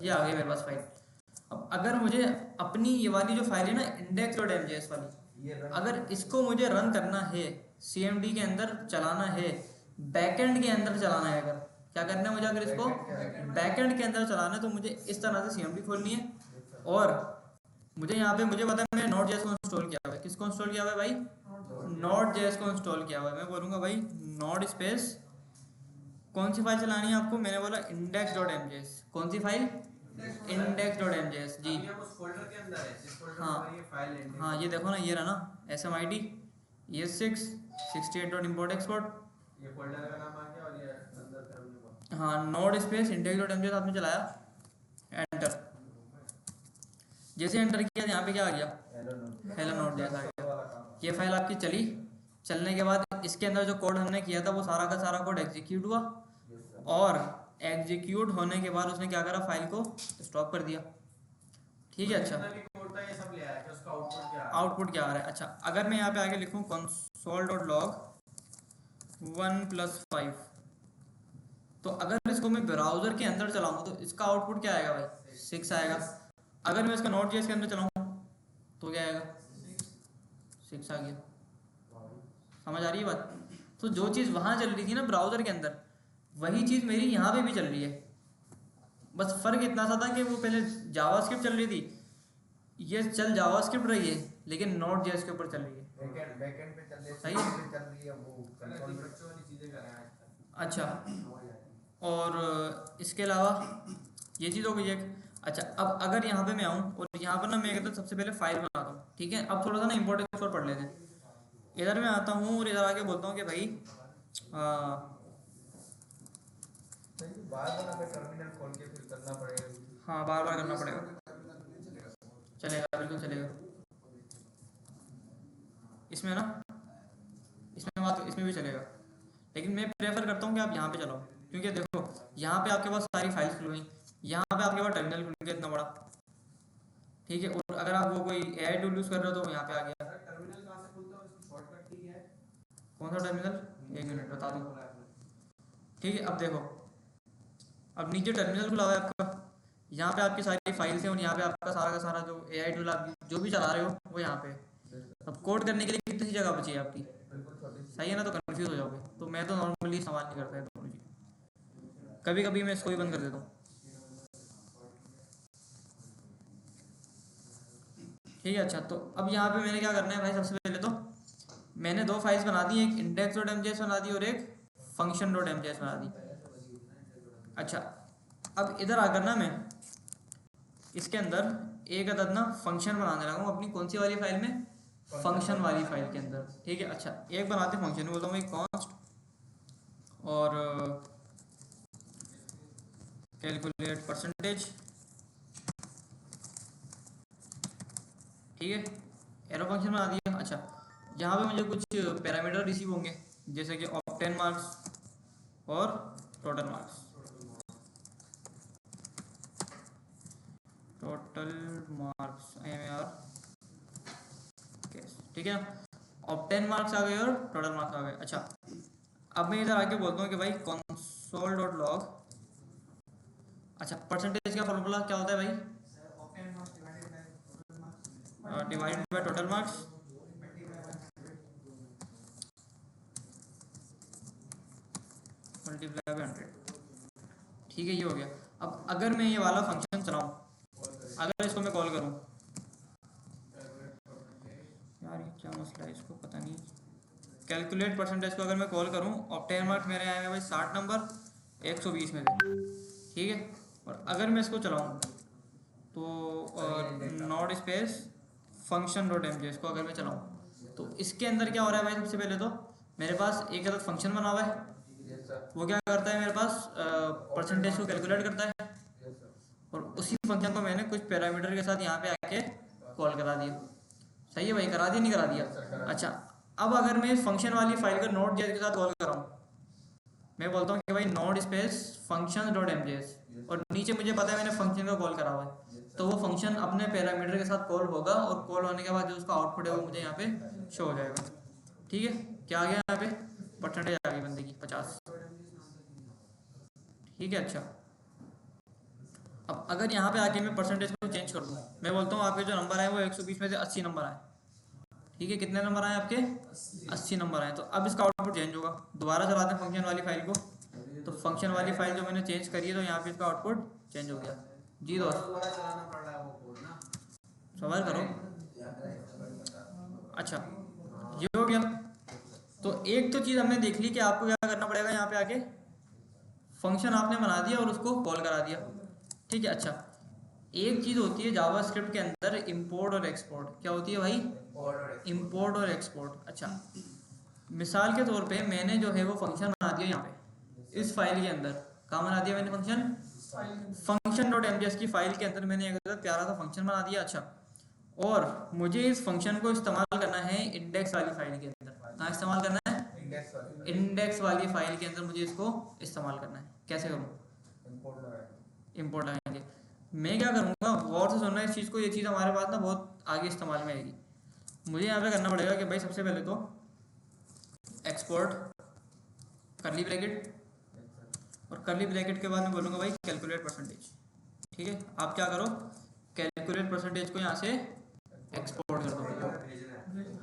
ये आ गई मेरे पास फाइल। अब अगर मुझे अपनी ये वाली जो फाइल है ना index.mjs वाली, अगर इसको मुझे रन करना है, सीएमडी के अंदर चलाना है, बैकएंड के अंदर चलाना है, अगर क्या करना है मुझे, अगर इसको बैकएंड के अंदर चलाना है तो मुझे इस तरह से सीएमडी खोलनी है। और मुझे यहाँ पे मुझे पता है मैंने नोड जेएस को इंस्टॉल किया हुआ है, किसको इंस्टॉल किया हुआ है भाई, नोड जेएस को इंस्टॉल किया हुआ है। मैं बोलूँगा भाई नोड स्पेस, कौन सी फाइल चलानी है आपको, मैंने बोला index.mjs, कौन सी फाइल, index.mjs जी। अभी हम उस फोल्डर के अंदर है, जिस फोल्डर हाँ में ये फाइल है। हाँ ये देखो ना, ये रहा ना smid ES6 68.import-export, ये फोल्डर का नाम आ गया और ये अंदर टर्मिनल। हाँ नोड स्पेस index.mjs आपने चलाया, एंटर, जैसे एंटर किया यहाँ पे क्या आ गया, हेलो नोड जेएस आ गया। ये फाइल आपकी चली, चलने के बाद इसके अंदर जो कोड हमने किया था वो सारा का सारा कोड एग्जीक्यूट हुआ, और एग्जीक्यूट होने के बाद उसने क्या करा, फाइल को स्टॉप कर दिया, ठीक है। अच्छा ये सब ले आया कि उसका आउटपुट क्या है, आउटपुट क्या आ रहा है। अच्छा अगर मैं यहाँ पे आगे लिखूँ console.log 1+5, तो अगर इसको मैं ब्राउज़र के अंदर चलाऊँ तो इसका आउटपुट क्या आएगा भाई, 6 आएगा। अगर मैं इसका नोड जेएस के अंदर चलाऊँ तो क्या आएगा, 6 आ गया। समझ आ रही है बात। तो जो चीज़ वहाँ चल रही थी ना ब्राउज़र के अंदर, वही चीज़ मेरी यहाँ पे भी चल रही है, बस फ़र्क इतना सा था कि वो पहले जावास्क्रिप्ट चल रही थी, ये चल जावास्क्रिप्ट रही है लेकिन नोड जेएस के ऊपर चल रही है। बैकएंड पे चल रही है, सही है। चल रही है वो कंसोल में। बच्चों वाली चीजें कर रहे हैं आज तक। अच्छा और इसके अलावा ये चीज़ हो गई एक। अच्छा अब अगर यहाँ पे मैं आऊँ और यहाँ पर ना मैं कहता हूँ सबसे पहले फाइल बनाता हूँ, ठीक है। अब थोड़ा सा ना इंपोर्ट एक्सपोर्ट पढ़ लेते हैं। इधर मैं आता हूँ और इधर आके बोलता हूँ कि भाई बार बार हमें टर्मिनल खोल के फिर करना पड़ेगा। हाँ बार बार करना पड़ेगा, चलेगा बिल्कुल चलेगा। इसमें ना इसमें भी चलेगा, लेकिन मैं प्रेफर करता हूँ कि आप यहाँ पे चलाओ, क्योंकि देखो यहाँ पे आपके पास सारी फाइल्स खुल गई, यहाँ पे आपके पास टर्मिनल खुल गया इतना बड़ा, ठीक है। और अगर आप वो कोई एआई टूल यूज़ कर रहे हो तो यहाँ पे आ गया। टर्मिनल कहाँ से खुलता है, उसकी शॉर्टकट की है? कौन सा टर्मिनल, 1 मिनट बता दूँ, ठीक है। अब देखो अब नीचे टर्मिनल खुला हुआ है आपका, यहाँ पे आपकी सारी फाइल्स हैं और यहाँ पे आपका सारा का सारा जो एआई टूल आप जो भी चला रहे हो वो यहाँ पे। अब कोड करने के लिए कितनी सी जगह बची है आपकी, सही है ना, तो कंफ्यूज हो जाओगे। तो मैं तो नॉर्मली इस्तेमाल नहीं करता है दोनों चीज़, कभी कभी मैं इसको ही बंद कर देता हूँ, ठीक है। अच्छा तो अब यहाँ पे मैंने क्या करना है भाई, सबसे पहले तो मैंने 2 फाइल्स बना दी, एक index.mjs बना दी और एक फंक्शन डॉट एमजेएस बना दी। अच्छा, अब इधर आकर ना मैं इसके अंदर एक अदद ना फंक्शन बनाने लगा हूँ अपनी कौन सी वाली फाइल में, फंक्शन वाली फाइल के अंदर। ठीक है, अच्छा एक बनाते फंक्शन, बोलता हूँ कॉन्स्ट और कैलकुलेट परसेंटेज। ठीक है, एरो फंक्शन बना दिया। अच्छा, यहाँ पे मुझे कुछ पैरामीटर रिसीव होंगे जैसे कि ऑब्टेन मार्क्स और total marks. Total marks MAR, ठीक है, ऑब्टेन मार्क्स आ गए और टोटल मार्क्स आ गए। अच्छा, अब मैं इधर आके बोलता हूँ कि भाई कंसोल डॉट लॉग। अच्छा, परसेंटेज का फॉर्मूला क्या होता है भाई, divided by total marks multiply by 100। ठीक है, ये हो गया। अब अगर मैं ये वाला फंक्शन चलाऊं, अगर इसको मैं कॉल करूं, यार ये क्या मसला है, इसको पता नहीं। कैलकुलेट परसेंटेज को अगर मैं कॉल करूं, ऑब्टेन मार्क्स मेरे आएंगे भाई 60 नंबर 120 में से। ठीक है, और अगर मैं इसको चलाऊं तो not space function dot MJS को अगर मैं चलाऊं तो इसके अंदर क्या हो रहा है भाई, सबसे पहले तो मेरे पास एक अलग फंक्शन बना हुआ है। वो क्या करता है, मेरे पास परसेंटेज को कैलकुलेट करता है और उसी फंक्शन को मैंने कुछ पैरामीटर के साथ यहाँ पे आके कॉल करा दिया। सही है भाई, करा दिया नहीं करा दिया। अच्छा, अब अगर मैं इस फंक्शन वाली फाइल को नोट जेएस के साथ कॉल कराऊँ, मैं बोलता हूँ कि भाई note space function dot MJS और नीचे मुझे पता है मैंने फंक्शन का कॉल करा हुआ है, तो वो फंक्शन अपने पैरामीटर के साथ कॉल होगा और कॉल होने के बाद जो उसका आउटपुट है वो मुझे यहाँ पे शो हो जाएगा। ठीक है, क्या आ गया यहाँ पे, परसेंटेज आ गई बंदे की 50। ठीक है, अच्छा अब अगर यहाँ पे आके मैं परसेंटेज को चेंज कर दूँ, मैं बोलता हूँ आपके जो नंबर आए वो 120 में से 80 नंबर आए। ठीक है, कितने नंबर आए आपके, 80 नंबर आए। तो अब इसका आउटपुट चेंज होगा। दोबारा चलाते हैं फंक्शन वाली फाइल को, तो फंक्शन वाली फाइल जो मैंने चेंज करी है तो यहाँ पे इसका आउटपुट चेंज हो गया। जी दोस्त, दोबारा चलाना पड़ रहा है वो कोड ना, सवाल करो। अच्छा, ये हो गया। तो एक तो चीज़ हमने देख ली कि आपको क्या करना पड़ेगा, यहाँ पे आके फंक्शन आपने बना दिया और उसको कॉल करा दिया। ठीक है, अच्छा एक चीज़ होती है जावास्क्रिप्ट के अंदर इंपोर्ट और एक्सपोर्ट। क्या होती है भाई, इंपोर्ट और एक्सपोर्ट। अच्छा, मिसाल के तौर पे मैंने जो है वो फंक्शन बना दिया यहाँ पे इस फाइल के अंदर। कहाँ बना दिया मैंने फंक्शन, फंक्शन डॉट एमजेएस की फाइल के अंदर मैंने एक प्यारा सा फंक्शन बना दिया। अच्छा, और मुझे इस फंक्शन को इस्तेमाल करना है इंडेक्स वाली फाइल के अंदर। कहाँ इस्तेमाल करना है, इंडेक्स वाली फाइल के अंदर मुझे इसको इस्तेमाल करना है। कैसे करूँ, इंपोर्ट लगाएंगे। मैं क्या करूँगा, गौर से सुनना इस चीज़ को, ये चीज़ हमारे पास ना बहुत आगे इस्तेमाल में आएगी। मुझे यहाँ पे करना पड़ेगा कि भाई सबसे पहले तो एक्सपोर्ट करली ब्रैकेट, और करली ब्रैकेट के बाद मैं बोलूँगा भाई कैलकुलेट परसेंटेज। ठीक है, आप क्या करो, कैलकुलेट परसेंटेज को यहाँ से एक्सपोर्ट कर दो।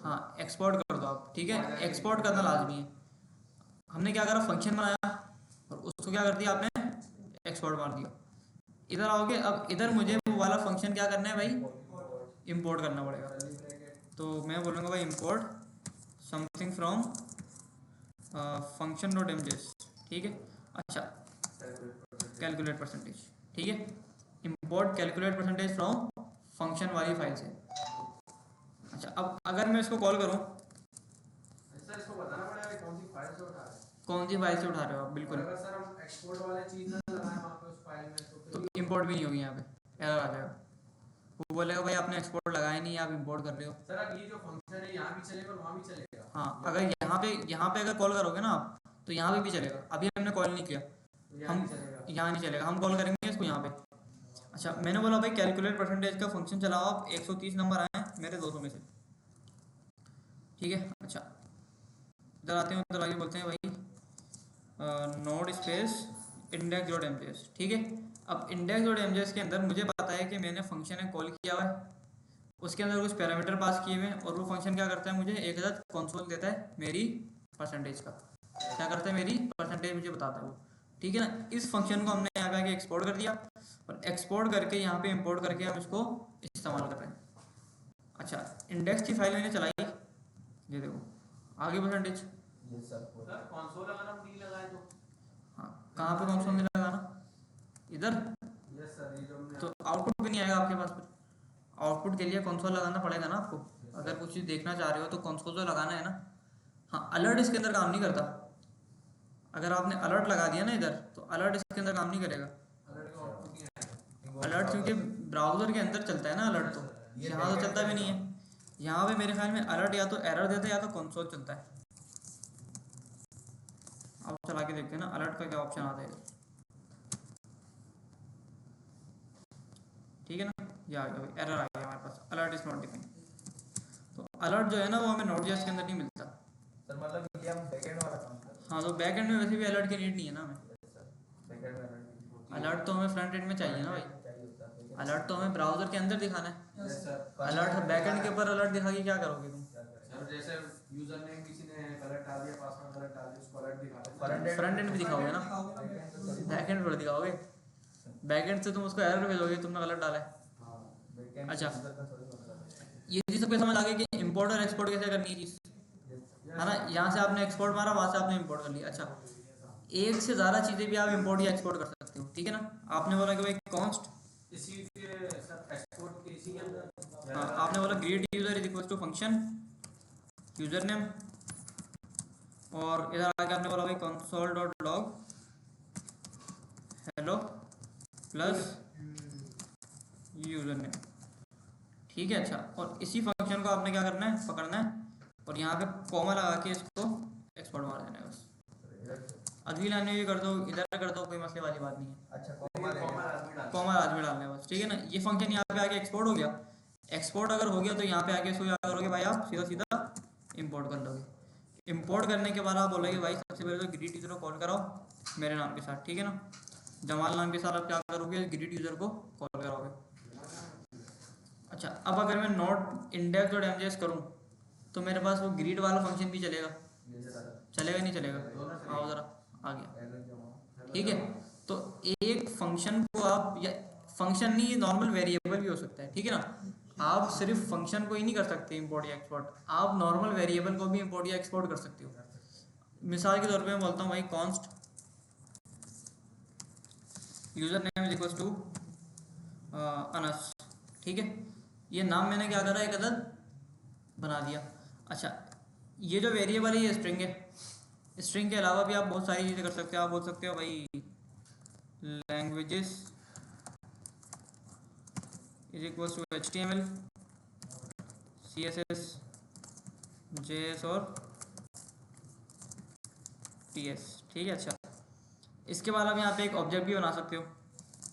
हाँ, एक्सपोर्ट कर दो आप। ठीक है, एक्सपोर्ट करना लाजमी है। हमने क्या करा, फंक्शन बनाया और उसको क्या कर दिया आपने, एक्सपोर्ट मार दिया। इधर आओगे, अब इधर मुझे वो वाला फंक्शन क्या करना है भाई, इंपोर्ट करना पड़ेगा। तो मैं बोलूँगा भाई import something from function dot MJS. ठीक है, अच्छा कैलकुलेट परसेंटेज। ठीक है, import calculate percentage from function वाली फाइल से। अच्छा, अब अगर मैं इसको कॉल करूँ, सर इसको बताना पड़ेगा कौन सी फाइल से उठा रहे हैं। कौन सी फाइल से उठा रहे हो आप, बिल्कुल। अगर सर हम एक्सपोर्ट वाले चीज ना लगाएं वहाँ पे उस फाइल में तो इंपोर्ट भी नहीं होगी, यहाँ पे एरर आ जाएगा। वो बोलेगा भाई आपने एक्सपोर्ट लगाया नहीं, आप इंपोर्ट कर रहे हो। सर अब ये जो फंक्शन है यहाँ भी चलेगा और वहाँ भी चलेगा। हाँ, अगर यहाँ पे अगर कॉल करोगे ना आप तो यहाँ पे भी चलेगा। अभी हमने कॉल नहीं किया, हम यहाँ नहीं चलेगा, हम कॉल करेंगे इसको यहाँ पे। अच्छा, मैंने बोला भाई कैलकुलेट परसेंटेज का फंक्शन चलाओ आप, 130 नंबर आए मेरे 200 में से। ठीक है, अच्छा इधर आते हैं, उधर आगे बोलते हैं भाई node space index dot MJS. ठीक है, अब इंडेक्स डॉट एमजेएस के अंदर मुझे पता है कि मैंने फंक्शन है कॉल किया हुआ है, उसके अंदर कुछ पैरामीटर पास किए हुए हैं और वो फंक्शन क्या करता है, मुझे एक अदद कंसोल देता है मेरी परसेंटेज का। क्या करता है, मेरी परसेंटेज मुझे बताता है वो। ठीक है ना, इस फंक्शन को हमने यहाँ पे आके एक्सपोर्ट कर दिया और एक्सपोर्ट करके यहाँ पे इंपोर्ट करके हम इसको इस्तेमाल कर रहे हैं। अच्छा, इंडेक्स की फाइल मैंने चलाई, ये देखो आगे परसेंटेज। ये सर सर कंसोल अगर हम नहीं लगाए तो हाँ, कहाँ पे कंसोल नहीं लगाना, इधर, यस सर, ये जो हमने तो आउटपुट भी नहीं आएगा आपके पास। फिर आउटपुट के लिए कंसोल लगाना पड़ेगा ना आपको, अगर कुछ चीज़ देखना चाह रहे हो तो कंसोल तो लगाना है ना। हाँ, अलर्ट इसके अंदर काम नहीं करता। अगर आपने अलर्ट लगा दिया ना इधर, तो अलर्ट इसके अंदर काम नहीं करेगा। अलर्ट का आउटपुट नहीं आएगा। अलर्ट क्योंकि ब्राउजर के अंदर चलता है ना अलर्ट, तो यहाँ तो चलता भी नहीं है। यहाँ पे मेरे ख्याल में अलर्ट या तो एरर देता है या तो कंसोल चलता है। अब चला के देखते हैं ना अलर्ट का क्या ऑप्शन आता है इधर। ठीक है ना, ये आ गया भाई, एरर आ गया हमारे पास, अलर्ट इज नॉट डिफाइंड। तो अलर्ट जो है ना वो हमें नोड.जेएस के अंदर नहीं मिलता। सर मतलब ये हम बैकएंड वाला काम कर रहे हैं। हाँ, तो बैक एंड में वैसे भी अलर्ट की नीड नहीं है ना हमें। सर बैकएंड में अलर्ट अलर्ट तो हमें फ्रंट एंड में चाहिए ना भाई। चाहिए होता है। अलर्ट तो हमें ब्राउजर के अंदर दिखाना है। Yes sir. Alert back and के ऊपर अलर्ट दिखा के क्या करोगे तुम? सर जैसे यूजर नेम किसी ने गलत डाल दिया, पासवर्ड गलत डाल दिया, उसको अलर्ट दिखा दो। फ्रंट एंड भी दिखाओगे ना, बैक एंड पर दिखाओगे। बैक एंड से तुम उसको एरर भेजोगे तुमने गलत डाला है। अच्छा, ये चीज़ सबको समझ आ गई कि इंपोर्ट और एक्सपोर्ट कैसे करनी है चीज़, है ना। यहाँ से आपने एक्सपोर्ट मारा, वहाँ से आपने इंपोर्ट कर लिया। अच्छा, एक से ज़्यादा चीज़ें भी आप इंपोर्ट या एक्सपोर्ट कर सकते हो, ठीक है ना। आपने बोला कि भाई कॉन्स्ट, इसी के सर एक्सपोर्ट के इसी के अंदर। हाँ, आपने बोला greet user is equal to function user name, और इधर आके आपने बोला भाई console dot log hello plus user name, ठीक है। अच्छा, और इसी फंक्शन को आपने क्या करना है, पकड़ना है और यहाँ पे कॉमा लगा के इसको एक्सपोर्ट मार देना है बस। अगली लाइन में भी कर दो, इधर कर दो, कोई मसले वाली बात नहीं है। अच्छा कॉमा आदमी डाल। कॉमा आज में डालना है बस, ठीक है ना। ये फंक्शन यहाँ पे आके एक्सपोर्ट हो गया। एक्सपोर्ट अगर हो गया तो यहाँ पे आके इसको क्या करोगे भाई, आप सीधा सीधा इंपोर्ट कर लोगे। इंपोर्ट करने के बाद आप बोलोगे भाई सबसे पहले तो ग्रीट यूजर को कॉल कराओ मेरे नाम के साथ, ठीक है ना। जमाल नाम के साथ आप क्या करोगे, ग्रीट यूजर को कॉल कराओगे। अच्छा, अब अगर मैं नोट इंडेक्स डॉट एमजेएस करूँ तो मेरे पास वो ग्रीट वाला फंक्शन भी चलेगा, चलेगा नहीं चलेगा? आओ ज़रा आ गया, ठीक है। तो एक फंक्शन को आप, या फंक्शन नहीं, नॉर्मल वेरिएबल भी हो सकता है, ठीक है ना। आप सिर्फ फंक्शन को ही नहीं कर सकते इंपोर्ट या एक्सपोर्ट, आप नॉर्मल वेरिएबल को भी इंपोर्ट या एक्सपोर्ट कर सकते हो। मिसाल के तौर पे मैं बोलता हूँ भाई const user name is equal to Anas, ठीक है। ये नाम मैंने क्या करा, एक अदद बना दिया। अच्छा, ये जो वेरिएबल है ये स्ट्रिंग है। स्ट्रिंग के अलावा भी आप बहुत सारी चीज़ें कर सकते हो। आप बोल सकते हो भाई languages is equal to HTML, CSS, JS और TS, ठीक है। अच्छा, इसके बाद आप यहाँ पे एक ऑब्जेक्ट भी बना सकते हो।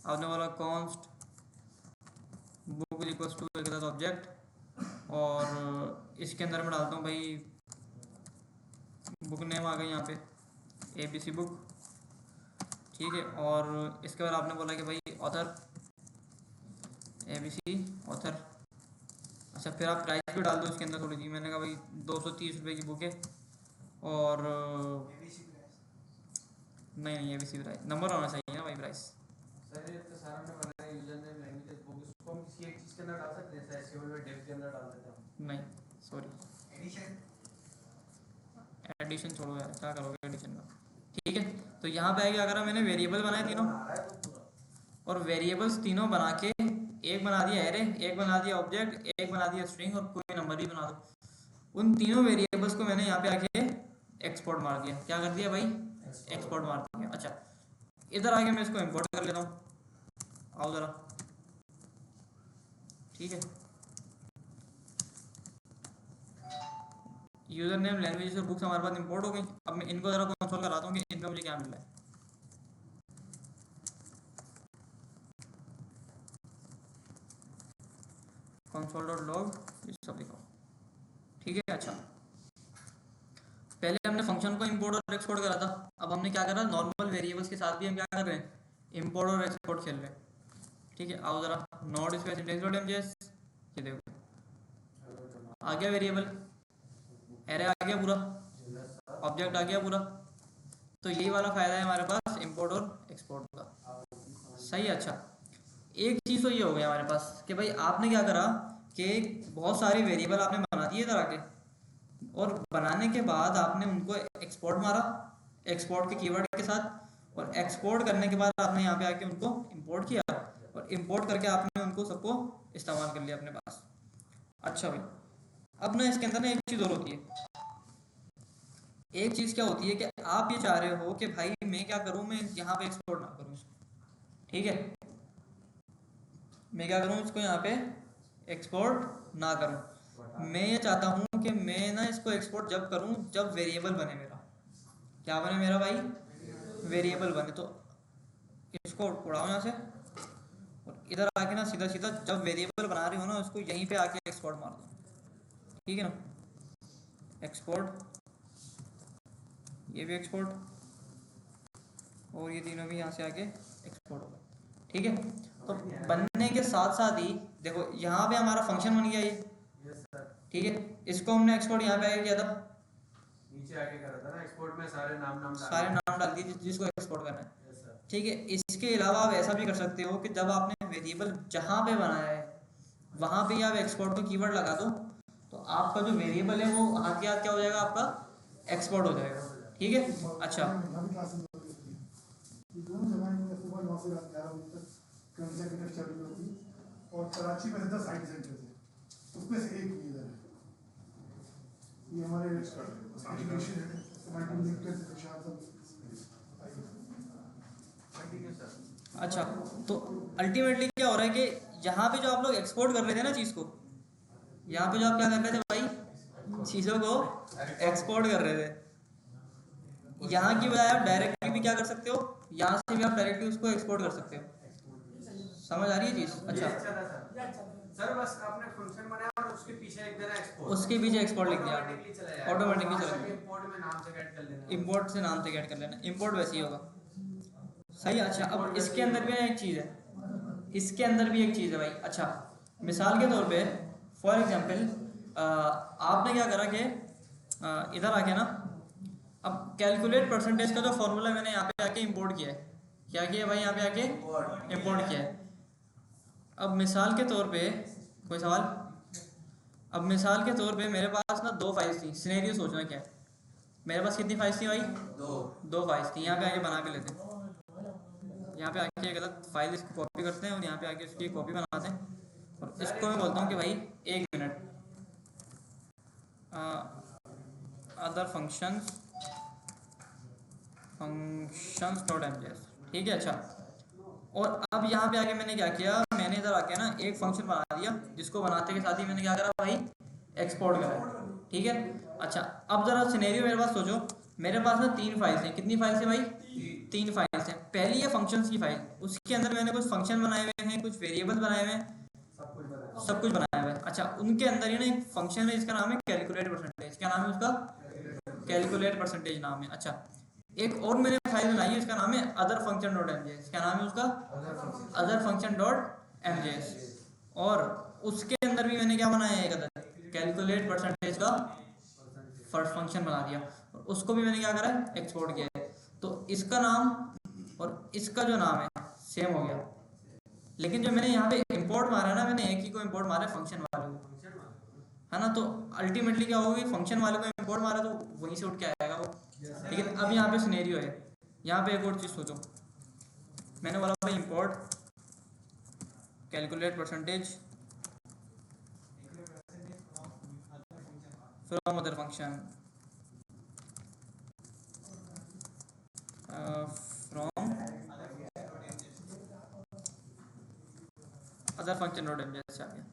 आपने बोला const book is equal to एक ऑब्जेक्ट, और इसके अंदर मैं डालता हूँ भाई बुक नेम आ गई यहाँ पे ABC बुक, ठीक है। और इसके बाद आपने बोला कि भाई ऑथर ABC ऑथर। अच्छा, फिर आप प्राइस भी डाल दो इसके अंदर थोड़ी सी। मैंने कहा भाई 230 रुपये की बुक है, और नहीं ABC प्राइस नंबर होना चाहिए ना भाई प्राइस। सर ये तो सारा हमने बनाया यूजर नेम लैंग्वेज बुक, इसको हम किसी एक चीज के अंदर डाल सकते हैं, जैसे SQL में डेफ के अंदर डाल देते हैं। नहीं सॉरी, एडिशन एडिशन छोड़ो यार, क्या करोगे एडिशन का, ठीक है। तो यहाँ पे आएगा, अगर मैंने वेरिएबल बनाए तीनों, और वेरिएबल्स तीनों बना के एक बना दिया एरे, एक बना दिया ऑब्जेक्ट, एक बना दिया स्ट्रिंग, और कोई नंबर भी बना दो। उन तीनों वेरिएबल्स को मैंने यहाँ पे आके एक्सपोर्ट मार दिया। क्या कर दिया भाई, एक्सपोर्ट मार दिया। अच्छा, इधर आके मैं इसको इंपोर्ट कर लेता हूँ, आओ ज़रा, ठीक है। यूजर नेम लैंग्वेज और बुक्स हमारे पास इंपोर्ट हो गई। अब मैं इनको ज़रा कंसोल कराता हूँ कि इनका मुझे क्या मिल रहा है। कंसोल डॉट लॉग ये सब दिखाओ, ठीक है। अच्छा, पहले हमने फंक्शन को इंपोर्ट और एक्सपोर्ट करा था, अब हमने क्या करा, नॉर्मल वेरिएबल्स के साथ भी हम क्या कर रहे हैं, इंपोर्ट और एक्सपोर्ट खेल रहे हैं, ठीक है। आओ ज़रा node space index dot MJS, ये देखो आ गया वेरिएबल, एरे आ गया पूरा, ऑब्जेक्ट आ गया पूरा। तो यही वाला फ़ायदा है हमारे पास इंपोर्ट और एक्सपोर्ट का, सही है। अच्छा, एक चीज़ तो ये हो गया हमारे पास कि भाई आपने क्या करा कि बहुत सारी वेरिएबल आपने बना दिए इधर आके, और बनाने के बाद आपने उनको एक्सपोर्ट मारा, एक्सपोर्ट के कीवर्ड के साथ, और एक्सपोर्ट करने के बाद आपने यहाँ पे आके उनको इंपोर्ट किया, और इंपोर्ट करके आपने उनको सबको इस्तेमाल कर लिया अपने पास। अच्छा भाई, अब ना इसके अंदर ना एक चीज़ और होती है। एक चीज़ क्या होती है कि आप ये चाह रहे हो कि भाई मैं क्या करूँ, मैं यहाँ पे एक्सपोर्ट ना करूँ इसको, ठीक है, मैं क्या करूँ इसको यहाँ पे एक्सपोर्ट ना करूँ। मैं ये चाहता हूँ कि मैं ना इसको एक्सपोर्ट जब करूँ जब वेरिएबल बने मेरा। क्या बने मेरा भाई? वेरिएबल बने। तो इसको उड़ाओ यहाँ से, और इधर आके ना सीधा सीधा जब वेरिएबल बना रही हो ना उसको यहीं पे आके एक्सपोर्ट मार दो, ठीक है ना। एक्सपोर्ट, ये भी एक्सपोर्ट, और ये तीनों भी यहाँ से आके एक्सपोर्ट होगा, ठीक है। तो बनने के साथ साथ ही देखो यहाँ पे हमारा फंक्शन बन गया ये, यस सर। ठीक है। इसको हमने एक्सपोर्ट यहाँ पे आगे किया था, नीचे आके करा था ना एक्सपोर्ट में, सारे नाम सारे नाम डाल दिए जिसको एक्सपोर्ट करना है, यस सर। ठीक है। इसके अलावा आप ऐसा भी कर सकते हो कि जब आपने वेरिएबल जहाँ पे बनाया है वहाँ पे आप एक्सपोर्ट को कीवर्ड लगा दो, तो आपका जो वेरिएबल है वो हाथ के हाथ क्या हो जाएगा, आपका एक्सपोर्ट हो जाएगा, ठीक है। अच्छा, दोनों जगह में सुबह 9 से रात 11 बजे तक कंसेंट चालू होती है, और कराची में 10 आईटी सेंटर थे, उसमें से एक इधर है। ये हमारे एजुकेशन है, समाइटिंग लिंक्ड प्रशासन सब। Continue sir. अच्छा, तो अल्टीमेटली क्या हो रहा है कि यहाँ पे जो आप लोग एक्सपोर्ट कर रहे थे ना चीज़ को, यहाँ पे जो आप क्या कर रहे थे भाई, चीज़ों को एक्सपोर्ट कर रहे थे, यहाँ की बजाय आप डायरेक्टली भी क्या कर सकते हो, यहाँ से भी आप डायरेक्टली उसको एक्सपोर्ट कर सकते हो। समझ आ रही है चीज़? ये अच्छा, अच्छा था सर। सर बस आपने फंक्शन बनाया और उसके पीछे लिख देना एक्सपोर्ट, उसके पीछे एक्सपोर्ट लिख दिया, ऑटोमेटिकली चला जाएगा। ऑटोमेटिकली चला जाएगा। इंपोर्ट में नाम से ऐड कर लेना। इंपोर्ट से नाम से ऐड कर लेना, इंपोर्ट वैसे ही होगा, सही है। अच्छा, अब इसके अंदर भी एक चीज़ है, इसके अंदर भी एक चीज़ है भाई। अच्छा, मिसाल के तौर पे फॉर एग्जांपल आपने क्या करा कि इधर आके ना, अब कैलकुलेट परसेंटेज का जो फॉर्मूला मैंने यहाँ पे आके इंपोर्ट किया है, क्या किया भाई, यहाँ पे आके इंपोर्ट किया है। अब मिसाल के तौर पे कोई सवाल? अब मिसाल के तौर पे मेरे पास ना 2 फाइल्स थी, सिनेरियो सोचना क्या है, मेरे पास कितनी फाइल्स थी भाई? 2 फाइल्स थी। यहाँ पे आके बना के लेते हैं, यहाँ पे आके गलत फाइल इसको कॉपी करते हैं और यहाँ पे आके इसकी कॉपी बनाते हैं, और इसको मैं बोलता हूँ कि भाई 1 minute, other functions dot MJS, ठीक है। अच्छा, और अब यहाँ पे आके मैंने क्या किया, मैंने इधर आके ना एक फंक्शन बना दिया जिसको बनाते के साथ ही मैंने क्या करा भाई, एक्सपोर्ट करा, ठीक है। अच्छा, अब जरा सिनेरियो मेरे पास सोचो, मेरे पास ना 3 फाइल्स हैं। कितनी फाइल्स हैं भाई? 3 फाइल्स हैं। पहली है फंक्शंस की फाइल, उसके अंदर मैंने कुछ फंक्शन बनाए हुए हैं, कुछ वेरिएबल बनाए हुए हैं, सब कुछ बनाया हुआ है। अच्छा, उनके अंदर ही ना एक फंक्शन है जिसका नाम है कैलकुलेट परसेंटेज। क्या नाम है उसका? कैलकुलेट परसेंटेज नाम है। अच्छा, एक और मैंने फाइल बनाई है, उसका नाम है अदर फंक्शन डॉट एमजेएस। क्या नाम है उसका? Other function dot MJS. और उसके अंदर भी मैंने क्या बनाया है, एक अदर कैलकुलेट परसेंटेज का फर्स्ट फंक्शन बना दिया, और उसको भी मैंने क्या करा है, एक्सपोर्ट किया है। तो इसका नाम और इसका जो नाम है सेम हो गया, लेकिन जो मैंने यहाँ पे इंपोर्ट मारा है ना, मैंने एक ही को इंपोर्ट मारा है, फंक्शन वाले को, है ना। तो अल्टीमेटली क्या होगी, फंक्शन वाले को इंपोर्ट मारा तो वहीं से उठ के आएगा वो। लेकिन अब यहाँ पे सिनेरियो है, यहाँ पे एक और चीज़ सोचो, मैंने बोला भाई import calculate percentage from other function, from other function dot MJS आ गया।